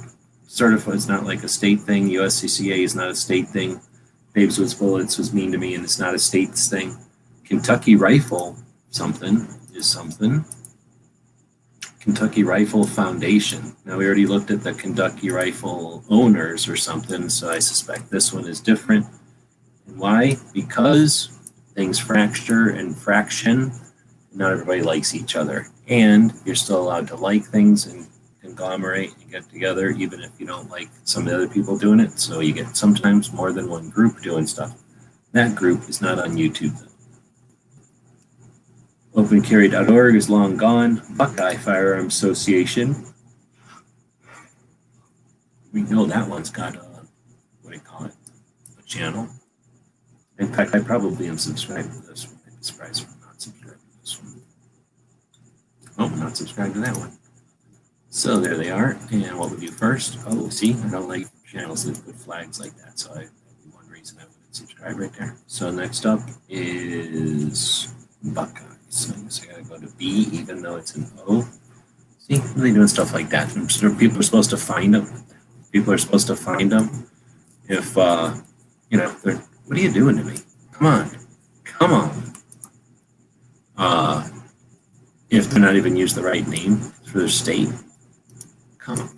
certified. It's not like a state thing. USCCA is not a state thing. Babes with Bullets was mean to me, and it's not a state's thing. Kentucky Rifle something is something. Kentucky Rifle Foundation. Now we already looked at the Kentucky Rifle owners or something, so I suspect this one is different. And why? Because things fracture and fraction. Not everybody likes each other, and you're still allowed to like things and conglomerate and get together, even if you don't like some of the other people doing it. So you get sometimes more than one group doing stuff. That group is not on YouTube though. OpenCarry.org is long gone. Buckeye Firearms Association. We know that one's got a, what do you call it? A channel. In fact, I probably am subscribed to this one. I'd be surprised if I'm not subscribed to this one. Oh, I'm not subscribed to that one. So there they are. And what we do first? Oh, see, I don't like channels that put flags like that. So that'd be one reason I wouldn't subscribe right there. So next up is Buckeye. So I guess I gotta go to B, even though it's an O. See, they're doing stuff like that. And so people are supposed to find them. People are supposed to find them. If, you know, they're, what are you doing to me? Come on. Come on. If they're not even using the right name for their state. Come on.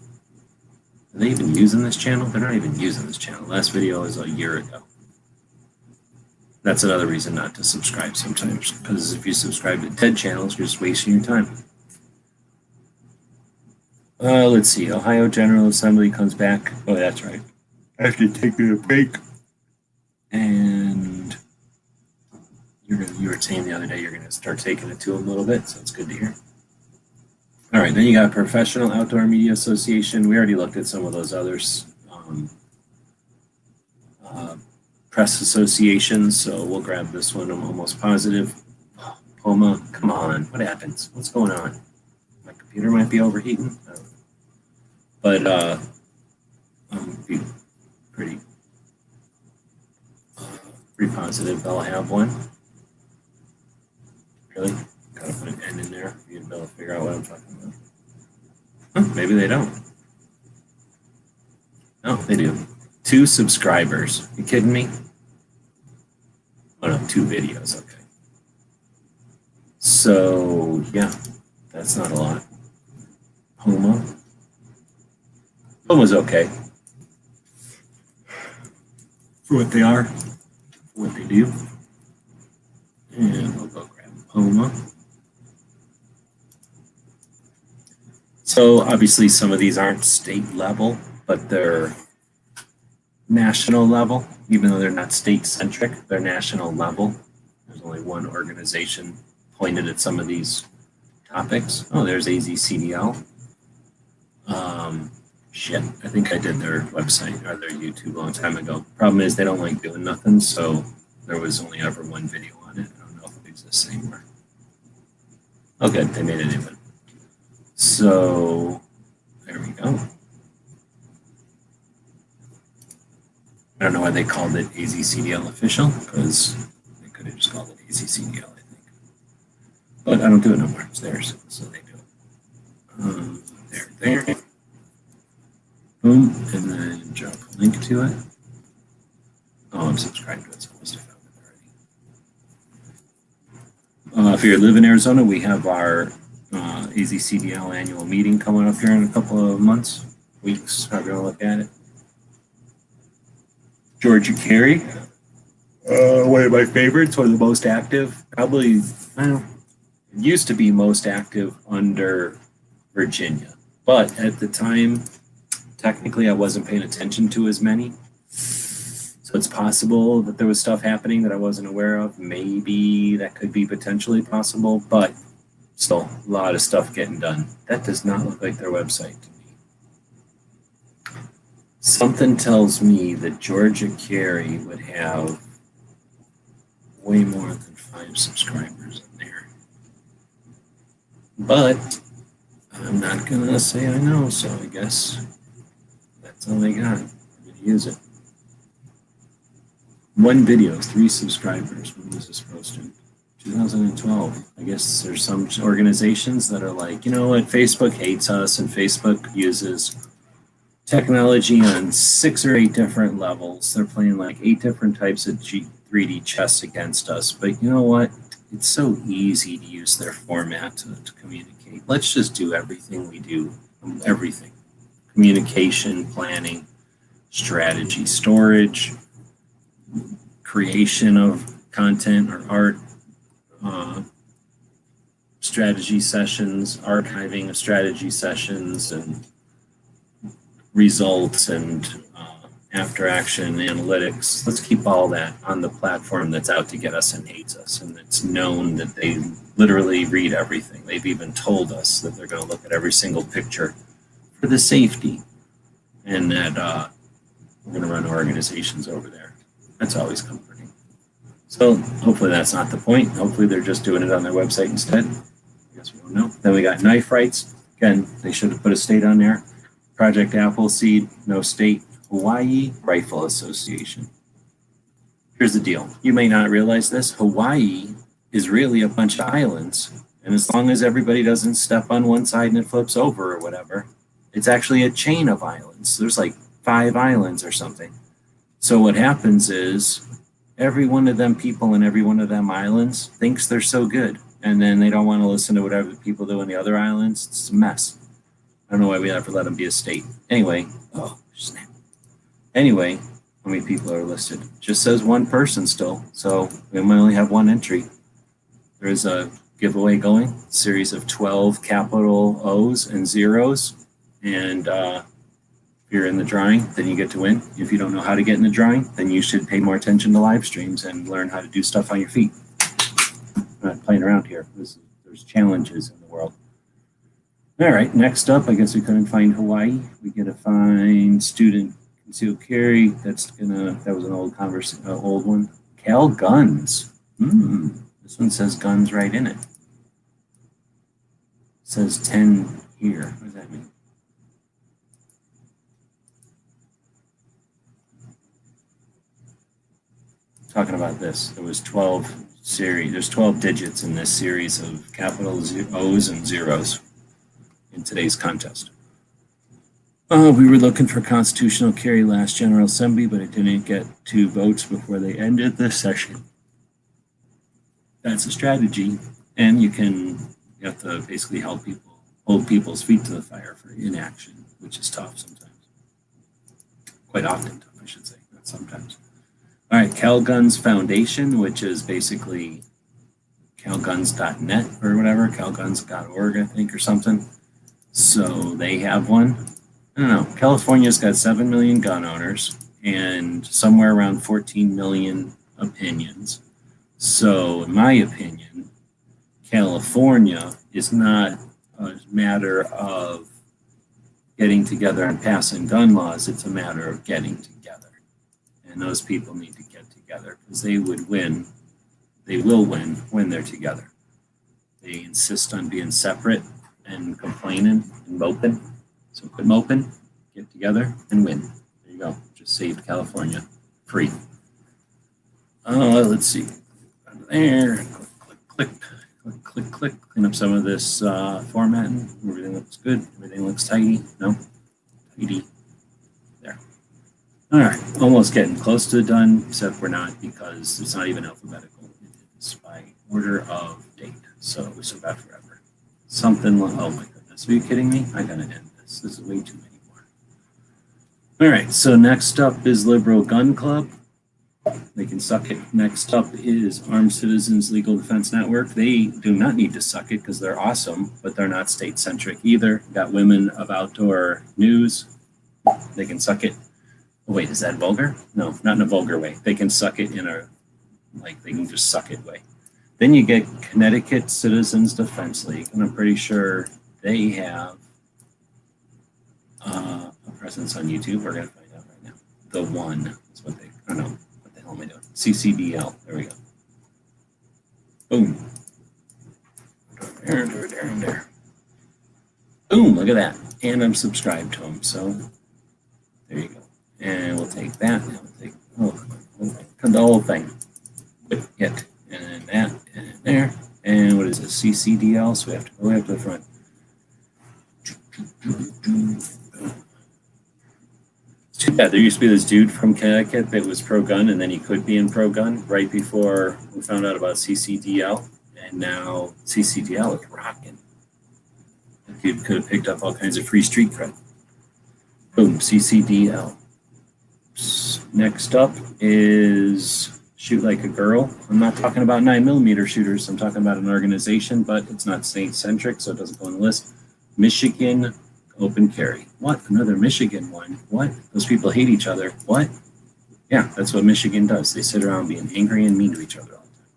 Are they even using this channel? They're not even using this channel. Last video was a year ago. That's another reason not to subscribe sometimes, because if you subscribe to dead channels, you're just wasting your time. Let's see. Ohio General Assembly comes back. Oh, that's right. After taking a break. And you were saying the other day you're going to start taking it to them a little bit, so it's good to hear. All right, then you got Professional Outdoor Media Association. We already looked at some of those others. press associations, so we'll grab this one. I'm almost positive. POMA, come on, what happens? What's going on? My computer might be overheating. I don't know. But I'm be pretty positive they'll have one. Really? Gotta put an N in there for you to be able to figure out what I'm talking about. Huh, maybe they don't. No, they do. 2 subscribers. You kidding me? Oh no, 2 videos, okay. So, yeah, that's not a lot. POMA. POMA's okay. For what they are, for what they do. And we'll go grab POMA. So obviously some of these aren't state level, but they're national level, even though they're not state centric, they're national level. There's only one organization pointed at some of these topics. Oh, there's AzCDL. Shit, I think I did their website or their YouTube a long time ago. Problem is they don't like doing nothing, so there was only ever one video on it. I don't know if it exists anymore. Oh good, they made a new one. So there we go. I don't know why they called it AzCDL official, because they could have just called it AzCDL, I think. But I don't do it no more. It's theirs, so they do it. There. Boom, and then drop a link to it. Oh, I'm subscribed to it, so I must have found it already. If you live in Arizona, we have our AzCDL annual meeting coming up here in a couple of months, weeks, however you want to look at it. Georgia Carry, one of my favorites, one of the most active. Probably, well, it used to be most active under Virginia, but at the time, technically I wasn't paying attention to as many. So it's possible that there was stuff happening that I wasn't aware of. Maybe that could be potentially possible, but still a lot of stuff getting done. That does not look like their website to me. Something tells me that Georgia Carry would have way more than 5 subscribers in there. But I'm not going to say I know, so I guess that's all they got. I'm going to use it. 1 video, 3 subscribers. When was this posted? 2012. I guess there's some organizations that are like, you know what, Facebook hates us, and Facebook uses technology on 6 or 8 different levels. They're playing like 8 different types of 3D chess against us. But you know what? It's so easy to use their format to communicate. Let's just do everything we do. Everything. Communication, planning, strategy, storage, creation of content or art, strategy sessions, archiving of strategy sessions, and results and after action analytics. Let's keep all that on the platform that's out to get us and hates us, and it's known that they literally read everything. They've even told us that they're going to look at every single picture for the safety, and that we're going to run organizations over there. That's always comforting. So hopefully that's not the point. Hopefully they're just doing it on their website instead. I guess we don't know. Then we got knife rights. Again, they should have put a state on there. Project Appleseed, no state. Hawaii Rifle Association. Here's the deal. You may not realize this. Hawaii is really a bunch of islands. And as long as everybody doesn't step on one side and it flips over or whatever, it's actually a chain of islands. There's like 5 islands or something. So what happens is every one of them people in every one of them islands thinks they're so good. And then they don't want to listen to whatever the people do in the other islands. It's a mess. I don't know why we ever let them be a state. Anyway, oh, snap. Anyway, how many people are listed? Just says 1 person still. So we might only have 1 entry. There's a giveaway going, series of 12 capital O's and zeros. And if you're in the drawing, then you get to win. If you don't know how to get in the drawing, then you should pay more attention to live streams and learn how to do stuff on your feet. I'm not playing around here. There's challenges in the world. All right, next up, I guess we couldn't find Hawaii. We get to find student Concealed carry, that was an old one. Calguns. This one says guns right in it. It says 10 here. What does that mean? Talking about this, there was 12 series. There's 12 digits in this series of capital O's and zeros in today's contest. We were looking for constitutional carry last General Assembly, but it didn't get 2 votes before they ended this session. That's a strategy, and you have to basically hold people's feet to the fire for inaction, which is tough sometimes. Quite often tough, I should say, not sometimes. All right, Calguns Foundation, which is basically calguns.net or whatever, calguns.org, I think, or something. So they have one. I don't know. California's got 7 million gun owners and somewhere around 14 million opinions. So, in my opinion, California is not a matter of getting together and passing gun laws. It's a matter of getting together. And those people need to get together because they would win. They will win when they're together. They insist on being separate and complaining and moping. So quit moping, get together, and win. There you go. Just saved California free. Let's see. There. Click. Clean up some of this formatting. Everything looks good. Everything looks tidy. No? Tidy. There. All right. Almost getting close to done, except we're not because it's not even alphabetical. It's by order of date. So we still got forever. Something like, oh my goodness. Are you kidding me? I gotta end this. This is way too many more. All right. So next up is Liberal Gun Club. They can suck it. Next up is Armed Citizens Legal Defense Network. They do not need to suck it because they're awesome, but they're not state-centric either. Got Women of Outdoor News. They can suck it. Oh, wait, is that vulgar? No, not in a vulgar way. They can suck it in a, like, they can just suck it way. Then you get Connecticut Citizens Defense League, and I'm pretty sure they have a presence on YouTube. We're going to find out right now. The One is what they, I don't know. What am I doing? CCDL. There we go. Boom. There. Boom. Look at that. And I'm subscribed to them. So there you go. And we'll take that. And we'll take the whole thing. Hit. And then that. And then there. And what is it? CCDL. So we have to go up to the front. Too bad. There used to be this dude from Connecticut that was pro-gun, and then he could be in pro-gun right before we found out about CCDL, and now CCDL is rocking. The dude could have picked up all kinds of free street cred. Boom, CCDL. Next up is Shoot Like a Girl. I'm not talking about 9mm shooters. I'm talking about an organization, but it's not state-centric, so it doesn't go on the list. Michigan Open Carry. What? Another Michigan one? What? Those people hate each other. What? Yeah, that's what Michigan does. They sit around being angry and mean to each other all the time.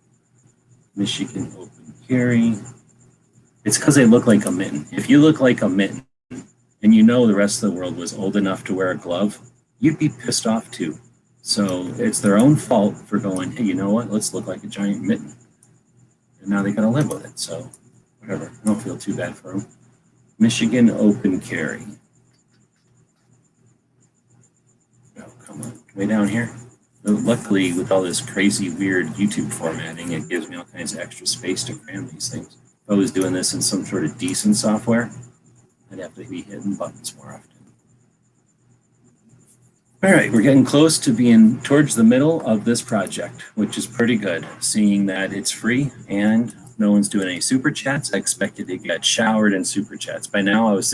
Michigan Open Carry. It's because they look like a mitten. If you look like a mitten and you know the rest of the world was old enough to wear a glove, you'd be pissed off too. So it's their own fault for going, hey, you know what? Let's look like a giant mitten. And now they got to live with it. So whatever. I don't feel too bad for them. Michigan Open Carry. Oh, come on. Way down here. Luckily, with all this crazy, weird YouTube formatting, it gives me all kinds of extra space to cram these things. If I was doing this in some sort of decent software, I'd have to be hitting buttons more often. All right, we're getting close to being towards the middle of this project, which is pretty good, seeing that it's free and no one's doing any super chats. I expected to get showered in super chats. By now, I was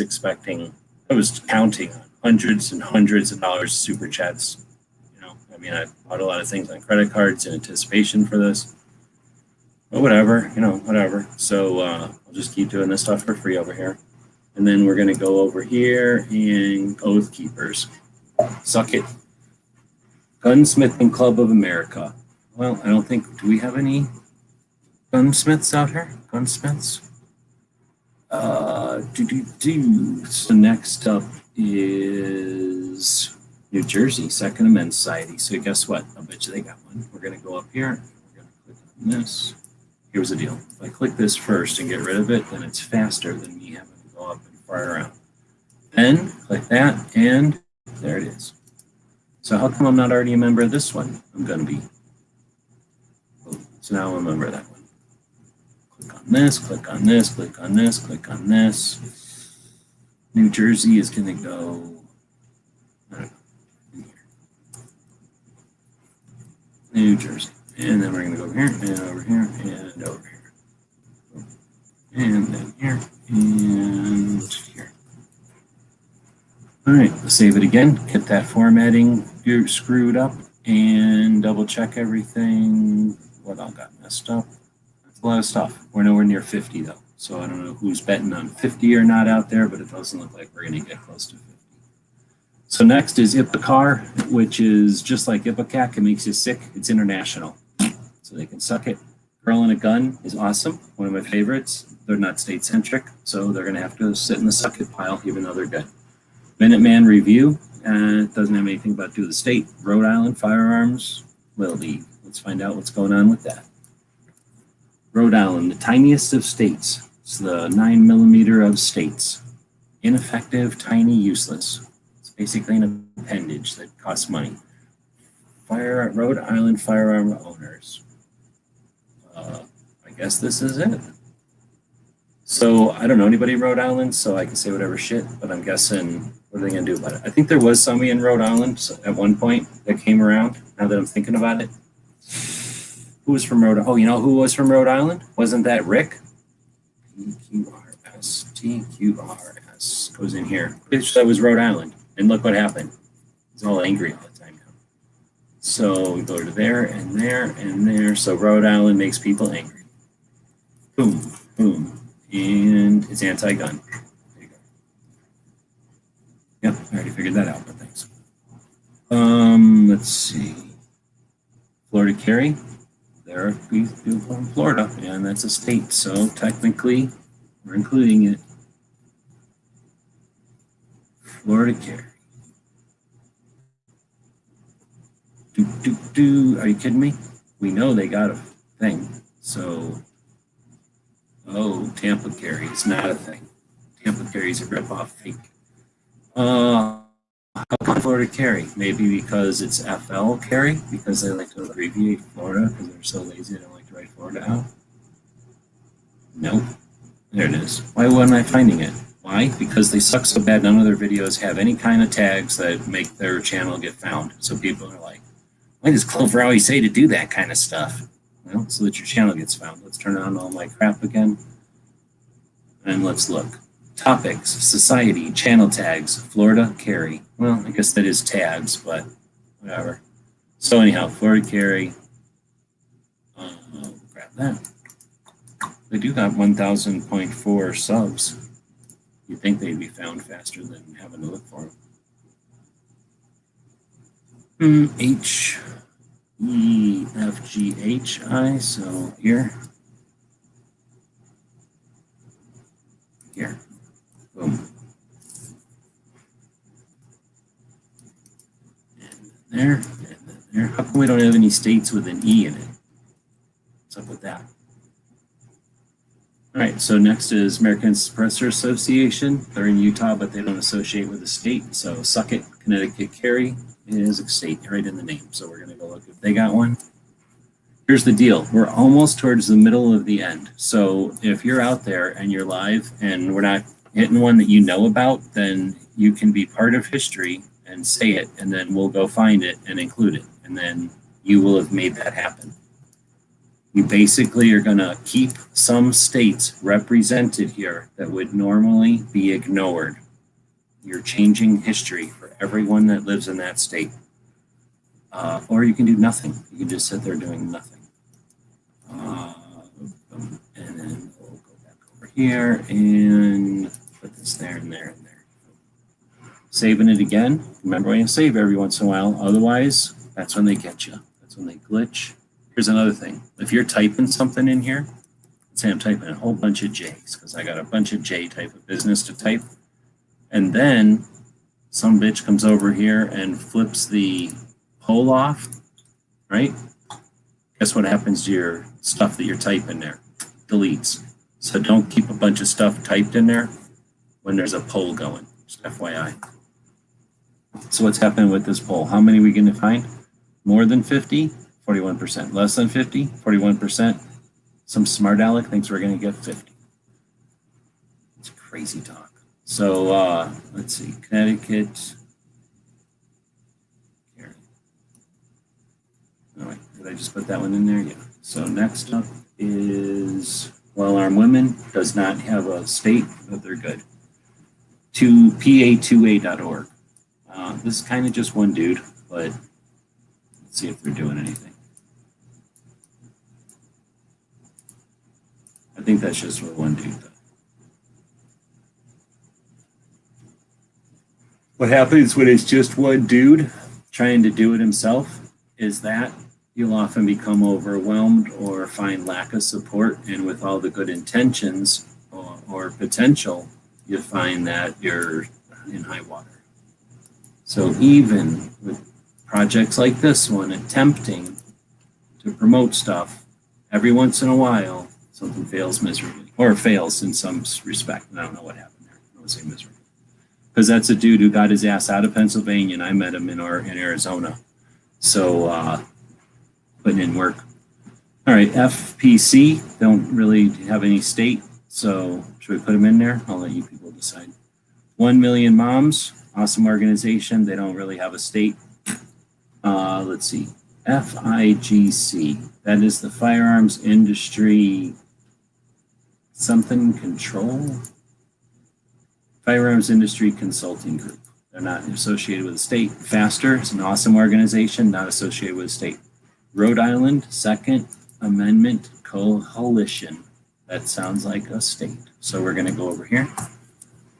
counting on hundreds and hundreds of dollars of super chats. You know, I mean, I bought a lot of things on credit cards in anticipation for this. But whatever, you know, whatever. So I'll just keep doing this stuff for free over here. And then we're going to go over here and Oath Keepers. Suck it. Gunsmithing Club of America. Well, I don't think, do we have any gunsmiths out here? Gunsmiths? So next up is New Jersey, Second Amendment Society. So guess what? I bet you they got one. We're going to go up here. We're going to click on this. Here's the deal. If I click this first and get rid of it, then it's faster than me having to go up and fire around. Then click that, and there it is. So how come I'm not already a member of this one? I'm going to be. So now I'm a member of that one. Click on this, click on this, click on this, click on this. New Jersey is going to go, I don't know, in here. New Jersey. And then we're going to go over here, and over here, and over here. And then here, and here. All right, let's save it again. Get that formatting screwed up and double check everything. What all got messed up? That's a lot of stuff. We're nowhere near 50 though. So I don't know who's betting on 50 or not out there, but it doesn't look like we're going to get close to 50. So next is Ipecac, which is just like Ipecac. It makes you sick. It's international. So they can suck it. Girl in a Gun is awesome. One of my favorites. They're not state centric, so they're going to have to sit in the suck it pile, even though they're good. Minuteman Review. It doesn't have anything about to do with the state. Rhode Island Firearms Little League. Let's find out what's going on with that. Rhode Island, the tiniest of states. It's the 9mm of states. Ineffective, tiny, useless. It's basically an appendage that costs money. Rhode Island firearm owners. I guess this is it. So I don't know anybody in Rhode Island, so I can say whatever shit, but I'm guessing, what are they going to do about it? I think there was somebody in Rhode Island at one point that came around, now that I'm thinking about it. Who was from Rhode Island? Oh, you know who was from Rhode Island? Wasn't that Rick? TQRS goes in here. That was Rhode Island. And look what happened. He's all angry all the time now. So we go to there and there and there. So Rhode Island makes people angry. Boom, boom. And it's anti-gun. There you go. Yep, I already figured that out, but thanks. Let's see. Florida Carry. There are people from Florida, and that's a state, so technically we're including it. Florida Carry. Are you kidding me? We know they got a thing, so. Oh, Tampa Carry is not a thing. Tampa Carry is a rip-off fake. How come Florida Carry? Maybe because it's FL Carry, because they like to abbreviate Florida because they're so lazy they don't like to write Florida out. Nope. There it is. Why wasn't I finding it? Why? Because they suck so bad none of their videos have any kind of tags that make their channel get found. So people are like, why does Clover always say to do that kind of stuff? Well, so that your channel gets found. Let's turn on all my crap again. And let's look. Topics, society, channel tags, Florida Carry. Well, I guess that is tags, but whatever. So anyhow, Florida Carry. Grab that. They do got 1,000.4 subs. You'd think they'd be found faster than having to look for them. HEFGHI, so here. Here. Boom. And there, and there. How come we don't have any states with an E in it? What's up with that? All right, so next is American Suppressor Association. They're in Utah, but they don't associate with the state. So suck it. Connecticut Carry is a state right in the name. So we're going to go look if they got one. Here's the deal. We're almost towards the middle of the end. So if you're out there and you're live and we're not hitting one that you know about, then you can be part of history and say it, and then we'll go find it and include it. And then you will have made that happen. You basically are going to keep some states represented here that would normally be ignored. You're changing history for everyone that lives in that state. Or you can do nothing. You can just sit there doing nothing. And then we'll go back over here and put this there and there and there. Saving it again. Remember when you save every once in a while. Otherwise, that's when they get you. That's when they glitch. Here's another thing. If you're typing something in here, let's say I'm typing a whole bunch of J's because I got a bunch of J type of business to type. And then some bitch comes over here and flips the poll off, right? Guess what happens to your stuff that you're typing there? Deletes. So don't keep a bunch of stuff typed in there when there's a poll going, just FYI. So what's happening with this poll? How many are we going to find? More than 50? 41%. Less than 50? 41%. Some smart aleck thinks we're going to get 50. It's crazy talk. So let's see, Connecticut Carry. All right, did I just put that one in there? Yeah. So next up is well-armed women. Does not have a state, but they're good. To pa2a.org. This is kind of just one dude, but let's see if they're doing anything. I think that's just what one dude does. What happens when it's just one dude trying to do it himself is that you'll often become overwhelmed or find lack of support. And with all the good intentions or potential, you find that you're in high water. So even with projects like this one, attempting to promote stuff, every once in a while, something fails miserably, or fails in some respect. I don't know what happened there. I would say miserably. Because that's a dude who got his ass out of Pennsylvania, and I met him in Arizona. So putting in work. All right, FPC, don't really have any state, so should we put them in there? I'll let you people decide. 1 Million Moms, awesome organization. They don't really have a state. Let's see, FIGC, that is the Firearms Industry something control. Firearms Industry Consulting Group. They're not associated with the state. Faster is an awesome organization, not associated with the state. Rhode Island Second Amendment Coalition. That sounds like a state. So we're going to go over here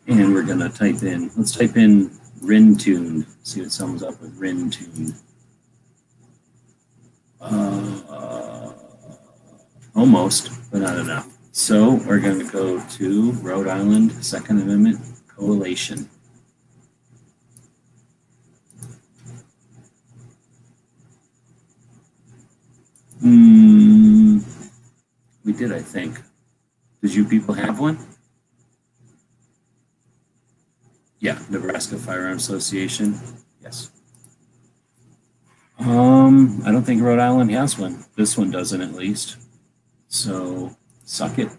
and we're going to type in, let's type in Rintune, see what sums up with Rintune. Almost, but not enough. So we're going to go to Rhode Island Second Amendment Coalition. We did, I think. Did you people have one? Yeah, Nebraska Firearms Association. Yes. I don't think Rhode Island has one. This one doesn't, at least. So suck it.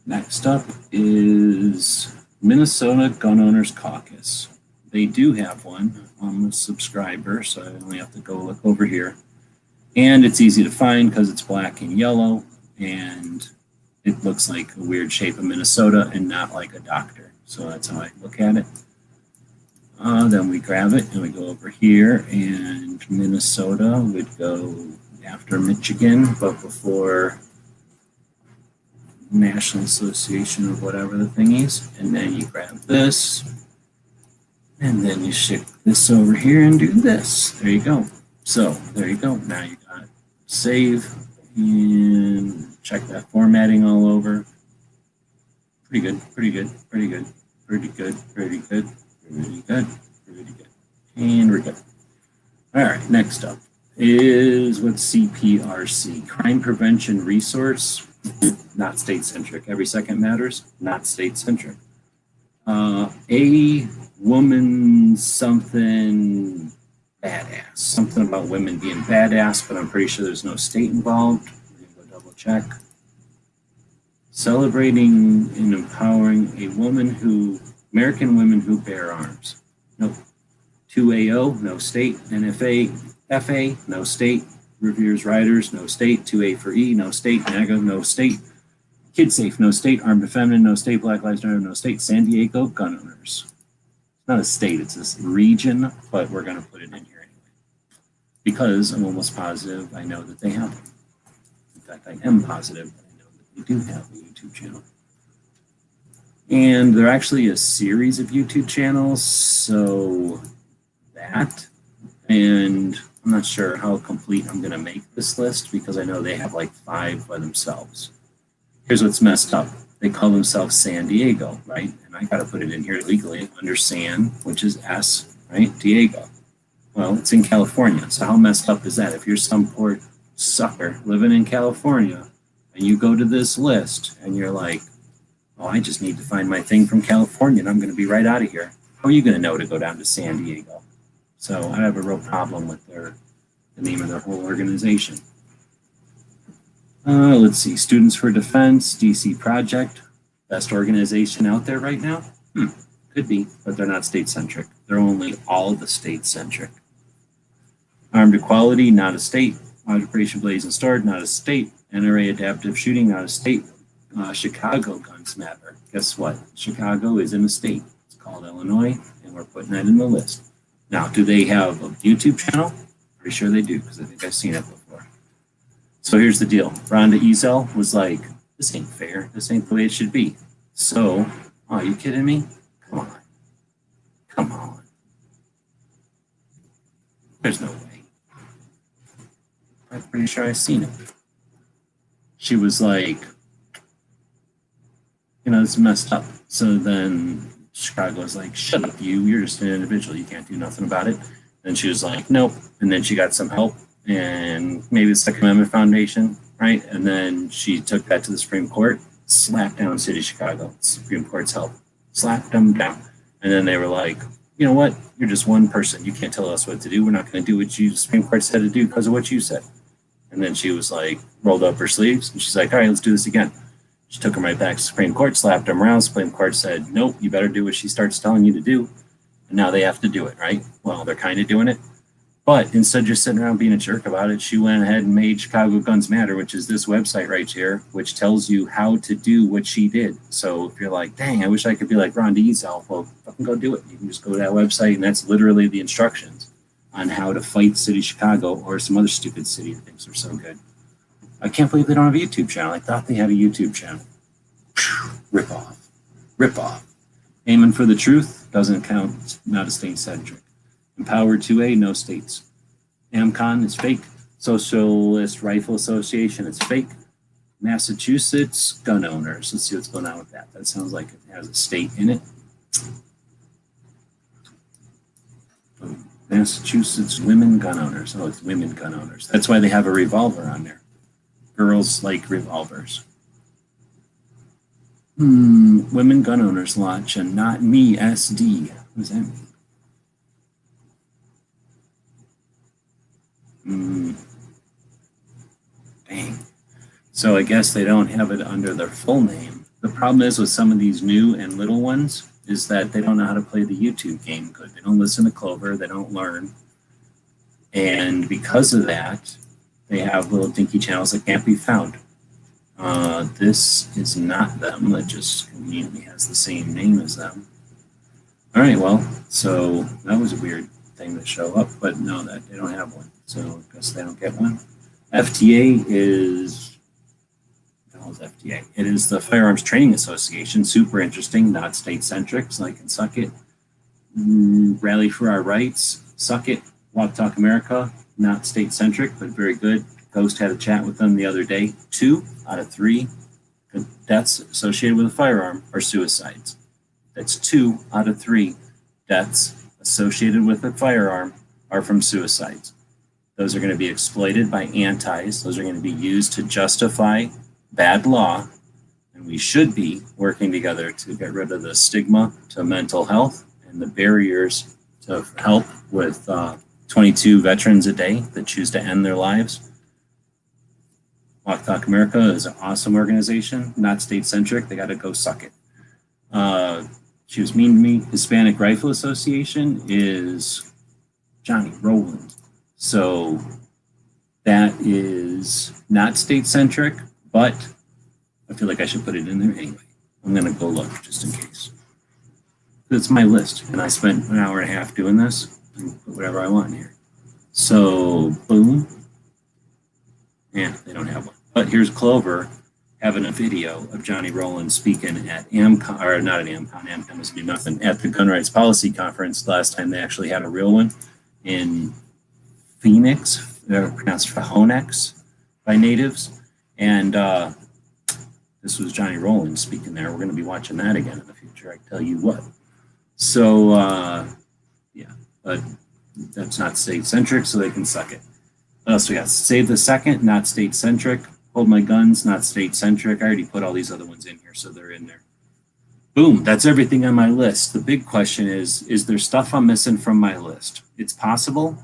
Next up is Minnesota Gun Owners Caucus. They do have one. I'm a subscriber, so I only have to go look over here. And it's easy to find because it's black and yellow, and it looks like a weird shape of Minnesota and not like a doctor. So that's how I look at it. Then we grab it and we go over here, and Minnesota would go after Michigan, but before National Association or whatever the thing is. And then you grab this, and then you stick this over here and do this. There you go. So there you go. Now you got save and check that formatting all over. Pretty good, pretty good, pretty good, pretty good, pretty good, pretty good, pretty good. And we're good. All right, next up is what's CPRC, Crime Prevention Resource, not state-centric. Every second matters, not state-centric. A woman something badass, something about women being badass, but I'm pretty sure there's no state involved. We're gonna go double check. Celebrating and empowering a woman who, American women who bear arms. Nope. 2AO, no state. NFA, FA, no state. Revere's Riders, no state. 2A for E, no state. Nasgw, no state. Kids Safe, no state. Armed to Feminine, no state. Black Lives Matter, no state. San Diego Gun Owners. It's not a state, it's a region, but we're going to put it in here anyway. Because I'm almost positive I know that they have it. In fact, I am positive that I know that they do have a YouTube channel. And they're actually a series of YouTube channels, so that, and I'm not sure how complete I'm going to make this list because I know they have like 5 by themselves. Here's what's messed up. They call themselves San Diego, right? And I got to put it in here legally under San, which is S, right? Diego. Well, it's in California. So how messed up is that? If you're some poor sucker living in California and you go to this list and you're like, oh, I just need to find my thing from California and I'm going to be right out of here. How are you going to know to go down to San Diego? So I have a real problem with the name of their whole organization. Let's see, Students for Defense, DC Project, best organization out there right now? Could be, but they're not state-centric. They're only all the state-centric. Armed Equality, not a state. Operation Blaze and Sword, not a state. NRA Adaptive Shooting, not a state. Chicago Guns Matter. Guess what? Chicago is in a state. It's called Illinois, and we're putting that in the list. Now, do they have a YouTube channel? Pretty sure they do, because I think I've seen it before. So here's the deal. Rhonda Ezel was like, this ain't fair. This ain't the way it should be. So, oh, are you kidding me? Come on. Come on. There's no way. I'm pretty sure I've seen it. She was like, you know, it's messed up. So then Chicago was like, shut up, you're just an individual. You can't do nothing about it. And she was like, nope. And then she got some help and maybe the Second Amendment Foundation, right? And then she took that to the Supreme Court, slapped down City of Chicago, Supreme Court's help, slapped them down. And then they were like, you know what? You're just one person. You can't tell us what to do. We're not going to do what the Supreme Court said to do because of what you said. And then she was like, rolled up her sleeves and she's like, all right, let's do this again. She took him right back to Supreme Court, slapped him around. Supreme Court said, nope, you better do what she starts telling you to do. And now they have to do it, right? Well, they're kind of doing it. But instead of just sitting around being a jerk about it, she went ahead and made Chicago Guns Matter, which is this website right here, which tells you how to do what she did. So if you're like, dang, I wish I could be like Rhonda Ezel, well, fucking go do it. You can just go to that website, and that's literally the instructions on how to fight the city of Chicago or some other stupid city that thinks they're so good. I can't believe they don't have a YouTube channel. I thought they had a YouTube channel. Rip off. Rip off. Aiming for the Truth doesn't count, not a state-centric. Empowered 2A, no states. AMCON is fake. Socialist Rifle Association is fake. Massachusetts gun owners. Let's see what's going on with that. That sounds like it has a state in it. Massachusetts women gun owners. Oh, it's women gun owners. That's why they have a revolver on there. Girls like revolvers. Women gun owners launch a Not Me SD. What does that mean? Dang. So I guess they don't have it under their full name. The problem is with some of these new and little ones is that they don't know how to play the YouTube game good. They don't listen to Clover. They don't learn. And because of that, they have little dinky channels that can't be found. This is not them. That just conveniently has the same name as them. All right, well, so that was a weird thing to show up, but no, that they don't have one. So I guess they don't get one. FTA is, what the hell is FTA? It is the Firearms Training Association. Super interesting, not state-centric, so I can suck it. Rally for Our Rights, suck it. Walk Talk America, not state-centric, but very good. Ghost had a chat with them the other day. 2 out of 3 deaths associated with a firearm are suicides. That's 2 out of 3 deaths associated with a firearm are from suicides. Those are going to be exploited by antis. Those are going to be used to justify bad law. And we should be working together to get rid of the stigma to mental health and the barriers to help with 22 veterans a day that choose to end their lives. Walk Talk America is an awesome organization, not state-centric. They got to go suck it. She was mean to me. Hispanic Rifle Association is Johnny Rowland. So that is not state-centric, but I feel like I should put it in there anyway. I'm going to go look just in case. It's my list, and I spent an hour and a half doing this. And put whatever I want in here. So, boom. Yeah, they don't have one. But here's Clover having a video of Johnny Rowland speaking at AMCON, or not at AMCON, AMCON doesn't do nothing, at the Gun Rights Policy Conference last time they actually had a real one in Phoenix. They're pronounced Phoenix by natives. And This was Johnny Rowland speaking there. We're going to be watching that again in the future, I tell you what. So, yeah, but that's not state-centric, so they can suck it. What else we got? Save the second, not state-centric. Hold my guns, not state-centric. I already put all these other ones in here, so they're in there. Boom, that's everything on my list. The big question is there stuff I'm missing from my list? It's possible,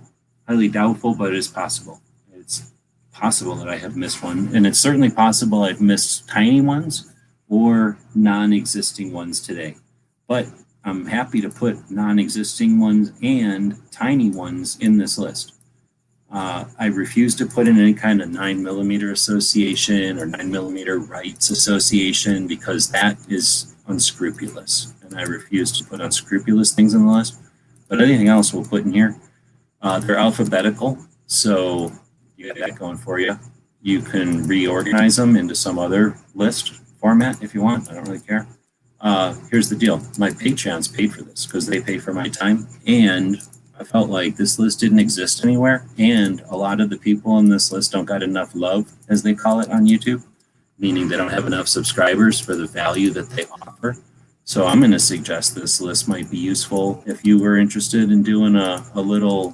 highly doubtful, but it is possible. It's possible that I have missed one, and it's certainly possible I've missed tiny ones or non-existing ones today. But I'm happy to put non-existing ones and tiny ones in this list. I refuse to put in any kind of 9mm association or 9mm rights association because that is unscrupulous, and I refuse to put unscrupulous things in the list. But anything else we'll put in here. They're alphabetical, so you got that going for you. You can reorganize them into some other list format if you want. I don't really care. Here's the deal. My Patreons paid for this because they pay for my time, and I felt like this list didn't exist anywhere, and a lot of the people on this list don't got enough love, as they call it on YouTube, meaning they don't have enough subscribers for the value that they offer. So I'm going to suggest this list might be useful if you were interested in doing a little,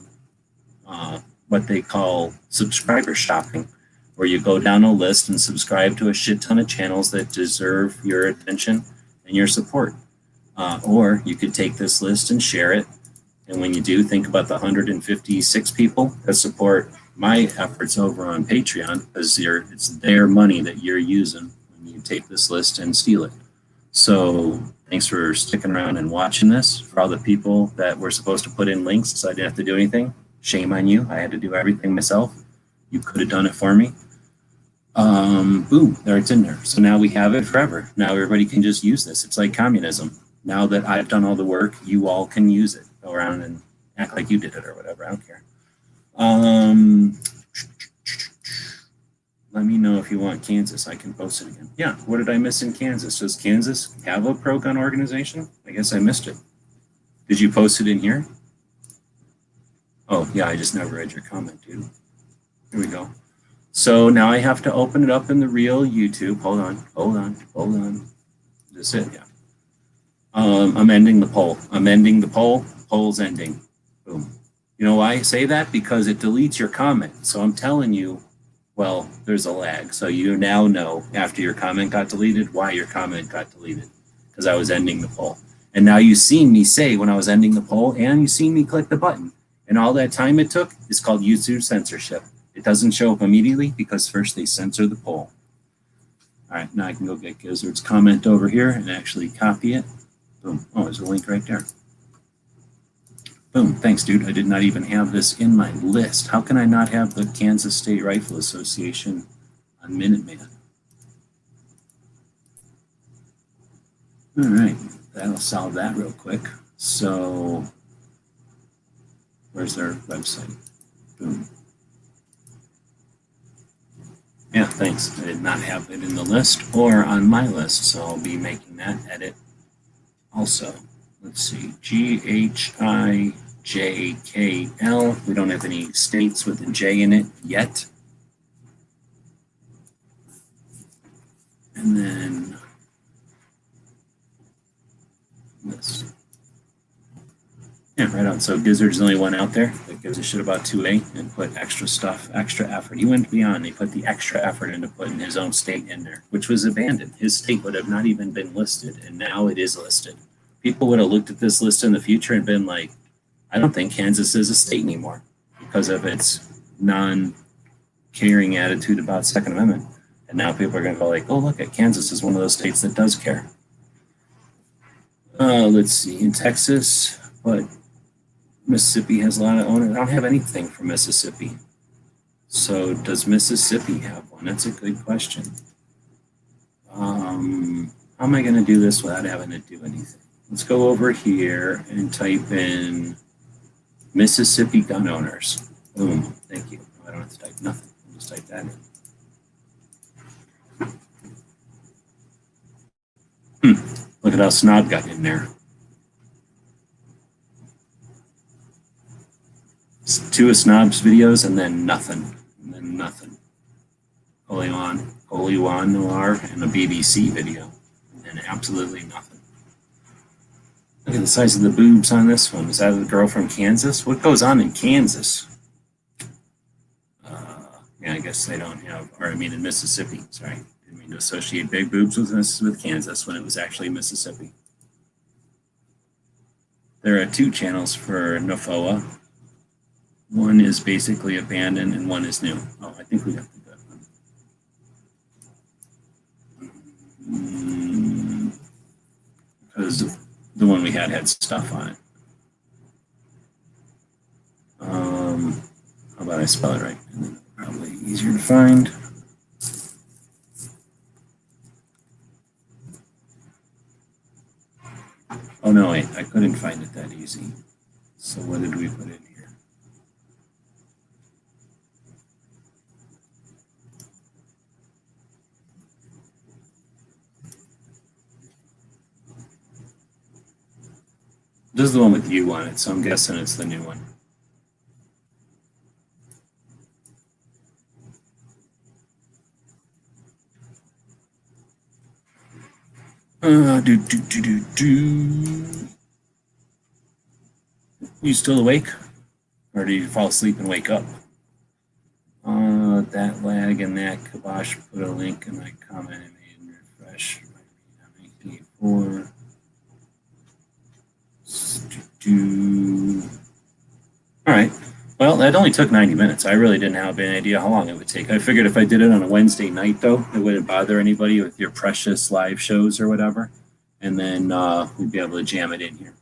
what they call subscriber shopping, where you go down a list and subscribe to a shit ton of channels that deserve your attention and your support. Or you could take this list and share it. And when you do, think about the 156 people that support my efforts over on Patreon, because it's their money that you're using when you take this list and steal it. So thanks for sticking around and watching this. For all the people that were supposed to put in links so I didn't have to do anything, shame on you. I had to do everything myself. You could have done it for me. Boom, there it's in there. So now we have it forever. Now everybody can just use this. It's like communism. Now that I've done all the work, you all can use it. Go around and act like you did it or whatever. I don't care. Let me know if you want Kansas. I can post it again. Yeah, what did I miss in Kansas? Does Kansas have a pro-gun organization? I guess I missed it. Did you post it in here? Oh, yeah, I just never read your comment, dude. Here we go. So now I have to open it up in the real YouTube. Hold on. Is this it? Yeah. I'm ending the poll. Poll's ending. Boom. You know why I say that? Because it deletes your comment. So I'm telling you, well, there's a lag. So you now know after your comment got deleted why your comment got deleted. Because I was ending the poll. And now you've seen me say when I was ending the poll, and you've seen me click the button. And all that time it took is called YouTube censorship. It doesn't show up immediately because first they censor the poll. All right, now I can go get Gizzard's comment over here and actually copy it. Boom. Oh, there's a link right there. Boom. Thanks, dude. I did not even have this in my list. How can I not have the Kansas State Rifle Association on Minuteman? All right. That'll solve that real quick. So where's their website? Boom. Yeah, thanks. I did not have it in the list or on my list, so I'll be making that edit also. Let's see, GHIJKL. We don't have any states with a J in it yet. And then this. Yeah, right on. So Gizzard's the only one out there that gives a shit about 2A and put extra stuff, extra effort. He went beyond. He put the extra effort into putting his own state in there, which was abandoned. His state would have not even been listed, and now it is listed. People would have looked at this list in the future and been like, I don't think Kansas is a state anymore because of its non-caring attitude about Second Amendment. And now people are going to go like, oh, look, Kansas is one of those states that does care. Let's see, in Texas, but Mississippi has a lot of owners. I don't have anything for Mississippi. So does Mississippi have one? That's a good question. How am I going to do this without having to do anything? Let's go over here and type in Mississippi gun owners. Boom. Thank you. I don't have to type nothing. I'll just type that in. Look at how Snob got in there. Two of Snob's videos and then nothing. And then nothing. Holy Juan Noir, and a BBC video, and absolutely nothing. Look at the size of the boobs on this one. Is that the girl from Kansas? What goes on in Kansas? Yeah, I guess they don't have, or I mean in Mississippi, sorry. Didn't mean to associate big boobs with Kansas when it was actually Mississippi. There are 2 channels for NFOA. One is basically abandoned and one is new. Oh, I think we got the good one. Because the one we had stuff on it. How about I spell it right? And then probably easier to find. Oh no, wait, I couldn't find it that easy. So what did we put in here? This is the one with you on it, so I'm guessing it's the new one. You still awake? Or do you fall asleep and wake up? That lag and that kibosh put a link in my comment and made refresh. 1984. All right. Well, that only took 90 minutes. I really didn't have any idea how long it would take. I figured if I did it on a Wednesday night, though, it wouldn't bother anybody with your precious live shows or whatever. And then we'd be able to jam it in here.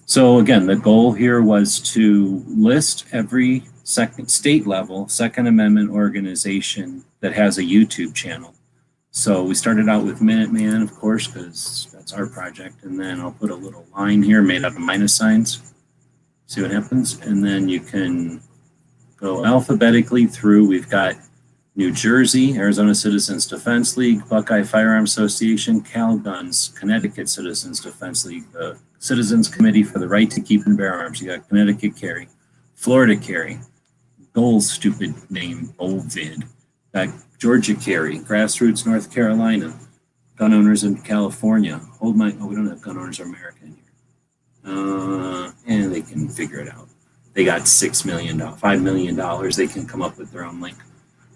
So again, the goal here was to list every state level Second Amendment organization that has a YouTube channel. So we started out with Minuteman, of course, because that's our project. And then I'll put a little line here made out of minus signs. See what happens. And then you can go alphabetically through. We've got New Jersey, Arizona Citizens Defense League, Buckeye Firearms Association, Calguns, Connecticut Citizens Defense League, the Citizens Committee for the Right to Keep and Bear Arms. You got Connecticut Carry, Florida Carry, Goals, stupid name, GOALVid, Georgia Carry, Grassroots North Carolina, Gun Owners in California, we don't have Gun Owners of America in here. And they can figure it out. They got $6 million, $5 million. They can come up with their own link.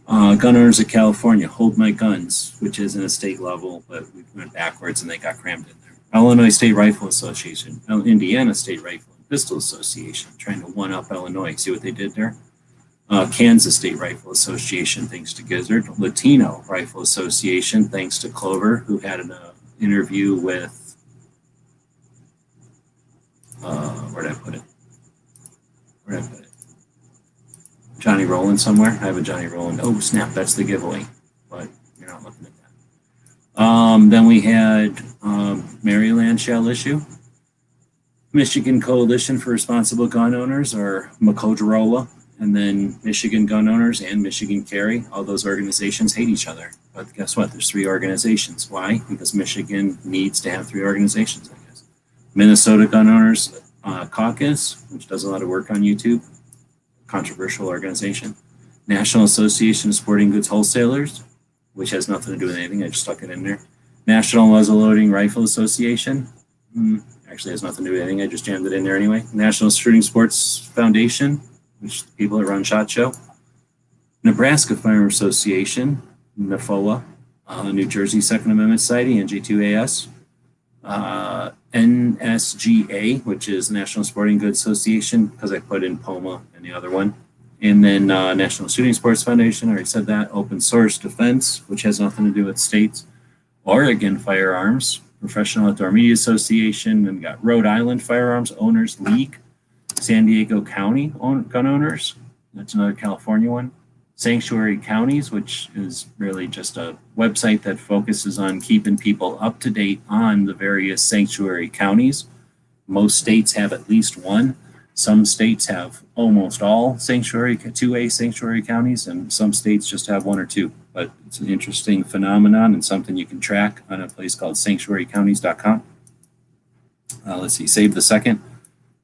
Gun Owners of California, Hold My Guns, which is in a state level, but we went backwards and they got crammed in there. Illinois State Rifle Association, Indiana State Rifle and Pistol Association, trying to one-up Illinois. See what they did there? Kansas State Rifle Association, thanks to Gizzard. Latino Rifle Association, thanks to Clover, who had an interview with, where did I put it? Johnny Rowland somewhere. I have a Johnny Rowland. Oh, snap, that's the giveaway, but you're not looking at that. Then we had Maryland Shall Issue, Michigan Coalition for Responsible Gun Owners, or Macodrola, and then Michigan Gun Owners and Michigan Carry. All those organizations hate each other. But guess what? There's 3 organizations. Why? Because Michigan needs to have 3 organizations, I guess. Minnesota Gun Owners Caucus, which does a lot of work on YouTube. Controversial organization. National Association of Sporting Goods Wholesalers, which has nothing to do with anything. I just stuck it in there. National Muzzleloading Rifle Association. Actually has nothing to do with anything. I just jammed it in there anyway. National Shooting Sports Foundation, which the people that run SHOT Show. Nebraska Firearms Association, NFOA. New Jersey Second Amendment Society, NJ2AS. NSGA, which is National Sporting Goods Association, because I put in POMA and the other one. And then National Shooting Sports Foundation, I already said that. Open Source Defense, which has nothing to do with states. Oregon Firearms, Professional Outdoor Media Association, and we got Rhode Island Firearms Owners League, San Diego County Gun Owners, that's another California one. Sanctuary Counties, which is really just a website that focuses on keeping people up to date on the various sanctuary counties. Most states have at least one. Some states have almost all 2A sanctuary counties, and some states just have 1 or 2. But it's an interesting phenomenon and something you can track on a place called sanctuarycounties.com. Let's see, Save the Second.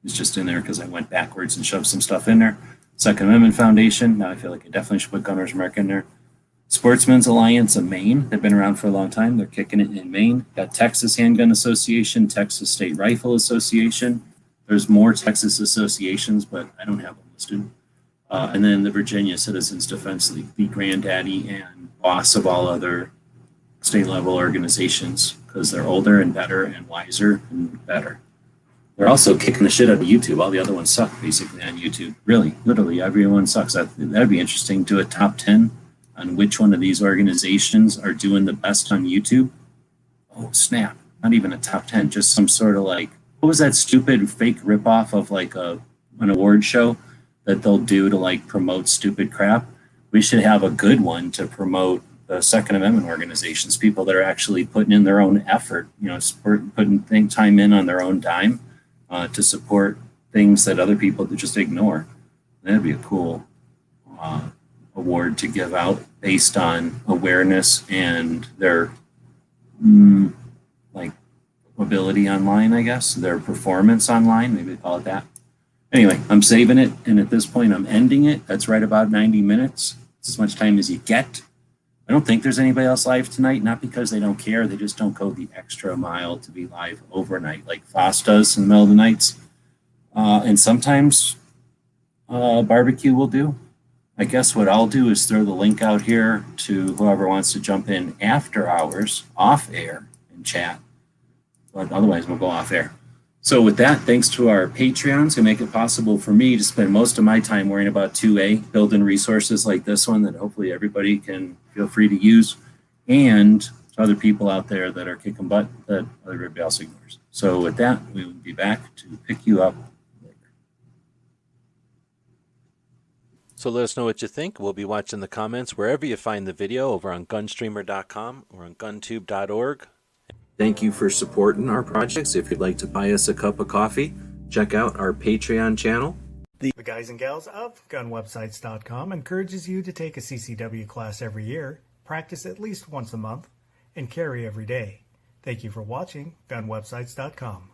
It's just in there because I went backwards and shoved some stuff in there. Second Amendment Foundation. Now I feel like I definitely should put Gun Owners of America in there. Sportsman's Alliance of Maine. They've been around for a long time. They're kicking it in Maine. Got Texas Handgun Association, Texas State Rifle Association. There's more Texas associations, but I don't have them listed. And then the Virginia Citizens Defense League, the granddaddy and boss of all other state level organizations, because they're older and better and wiser and better. They're also kicking the shit out of YouTube. All the other ones suck basically on YouTube. Really, literally everyone sucks. That'd be interesting. Do a top 10 on which one of these organizations are doing the best on YouTube. Oh, snap. Not even a top 10, just some sort of like, what was that stupid fake ripoff of like an award show that they'll do to like promote stupid crap? We should have a good one to promote the Second Amendment organizations, people that are actually putting in their own effort, putting time in on their own dime to support things that other people just ignore. That'd be a cool award to give out based on awareness and their like ability online, I guess, their performance online, maybe call it that. Anyway, I'm saving it, and at this point I'm ending it. That's right about 90 minutes. It's as much time as you get. I don't think there's anybody else live tonight, not because they don't care, they just don't go the extra mile to be live overnight like Foss does in the middle of the nights. And sometimes barbecue will do. I guess what I'll do is throw the link out here to whoever wants to jump in after hours, off air, and chat. But otherwise, we'll go off air. So with that, thanks to our Patreons who make it possible for me to spend most of my time worrying about 2A, building resources like this one that hopefully everybody can feel free to use, and to other people out there that are kicking butt that everybody else ignores. So with that, we will be back to pick you up later. So let us know what you think. We'll be watching the comments wherever you find the video, over on gunstreamer.com or on guntube.org. Thank you for supporting our projects. If you'd like to buy us a cup of coffee, check out our Patreon channel. The guys and gals of gunwebsites.com encourages you to take a CCW class every year, practice at least once a month, and carry every day. Thank you for watching gunwebsites.com.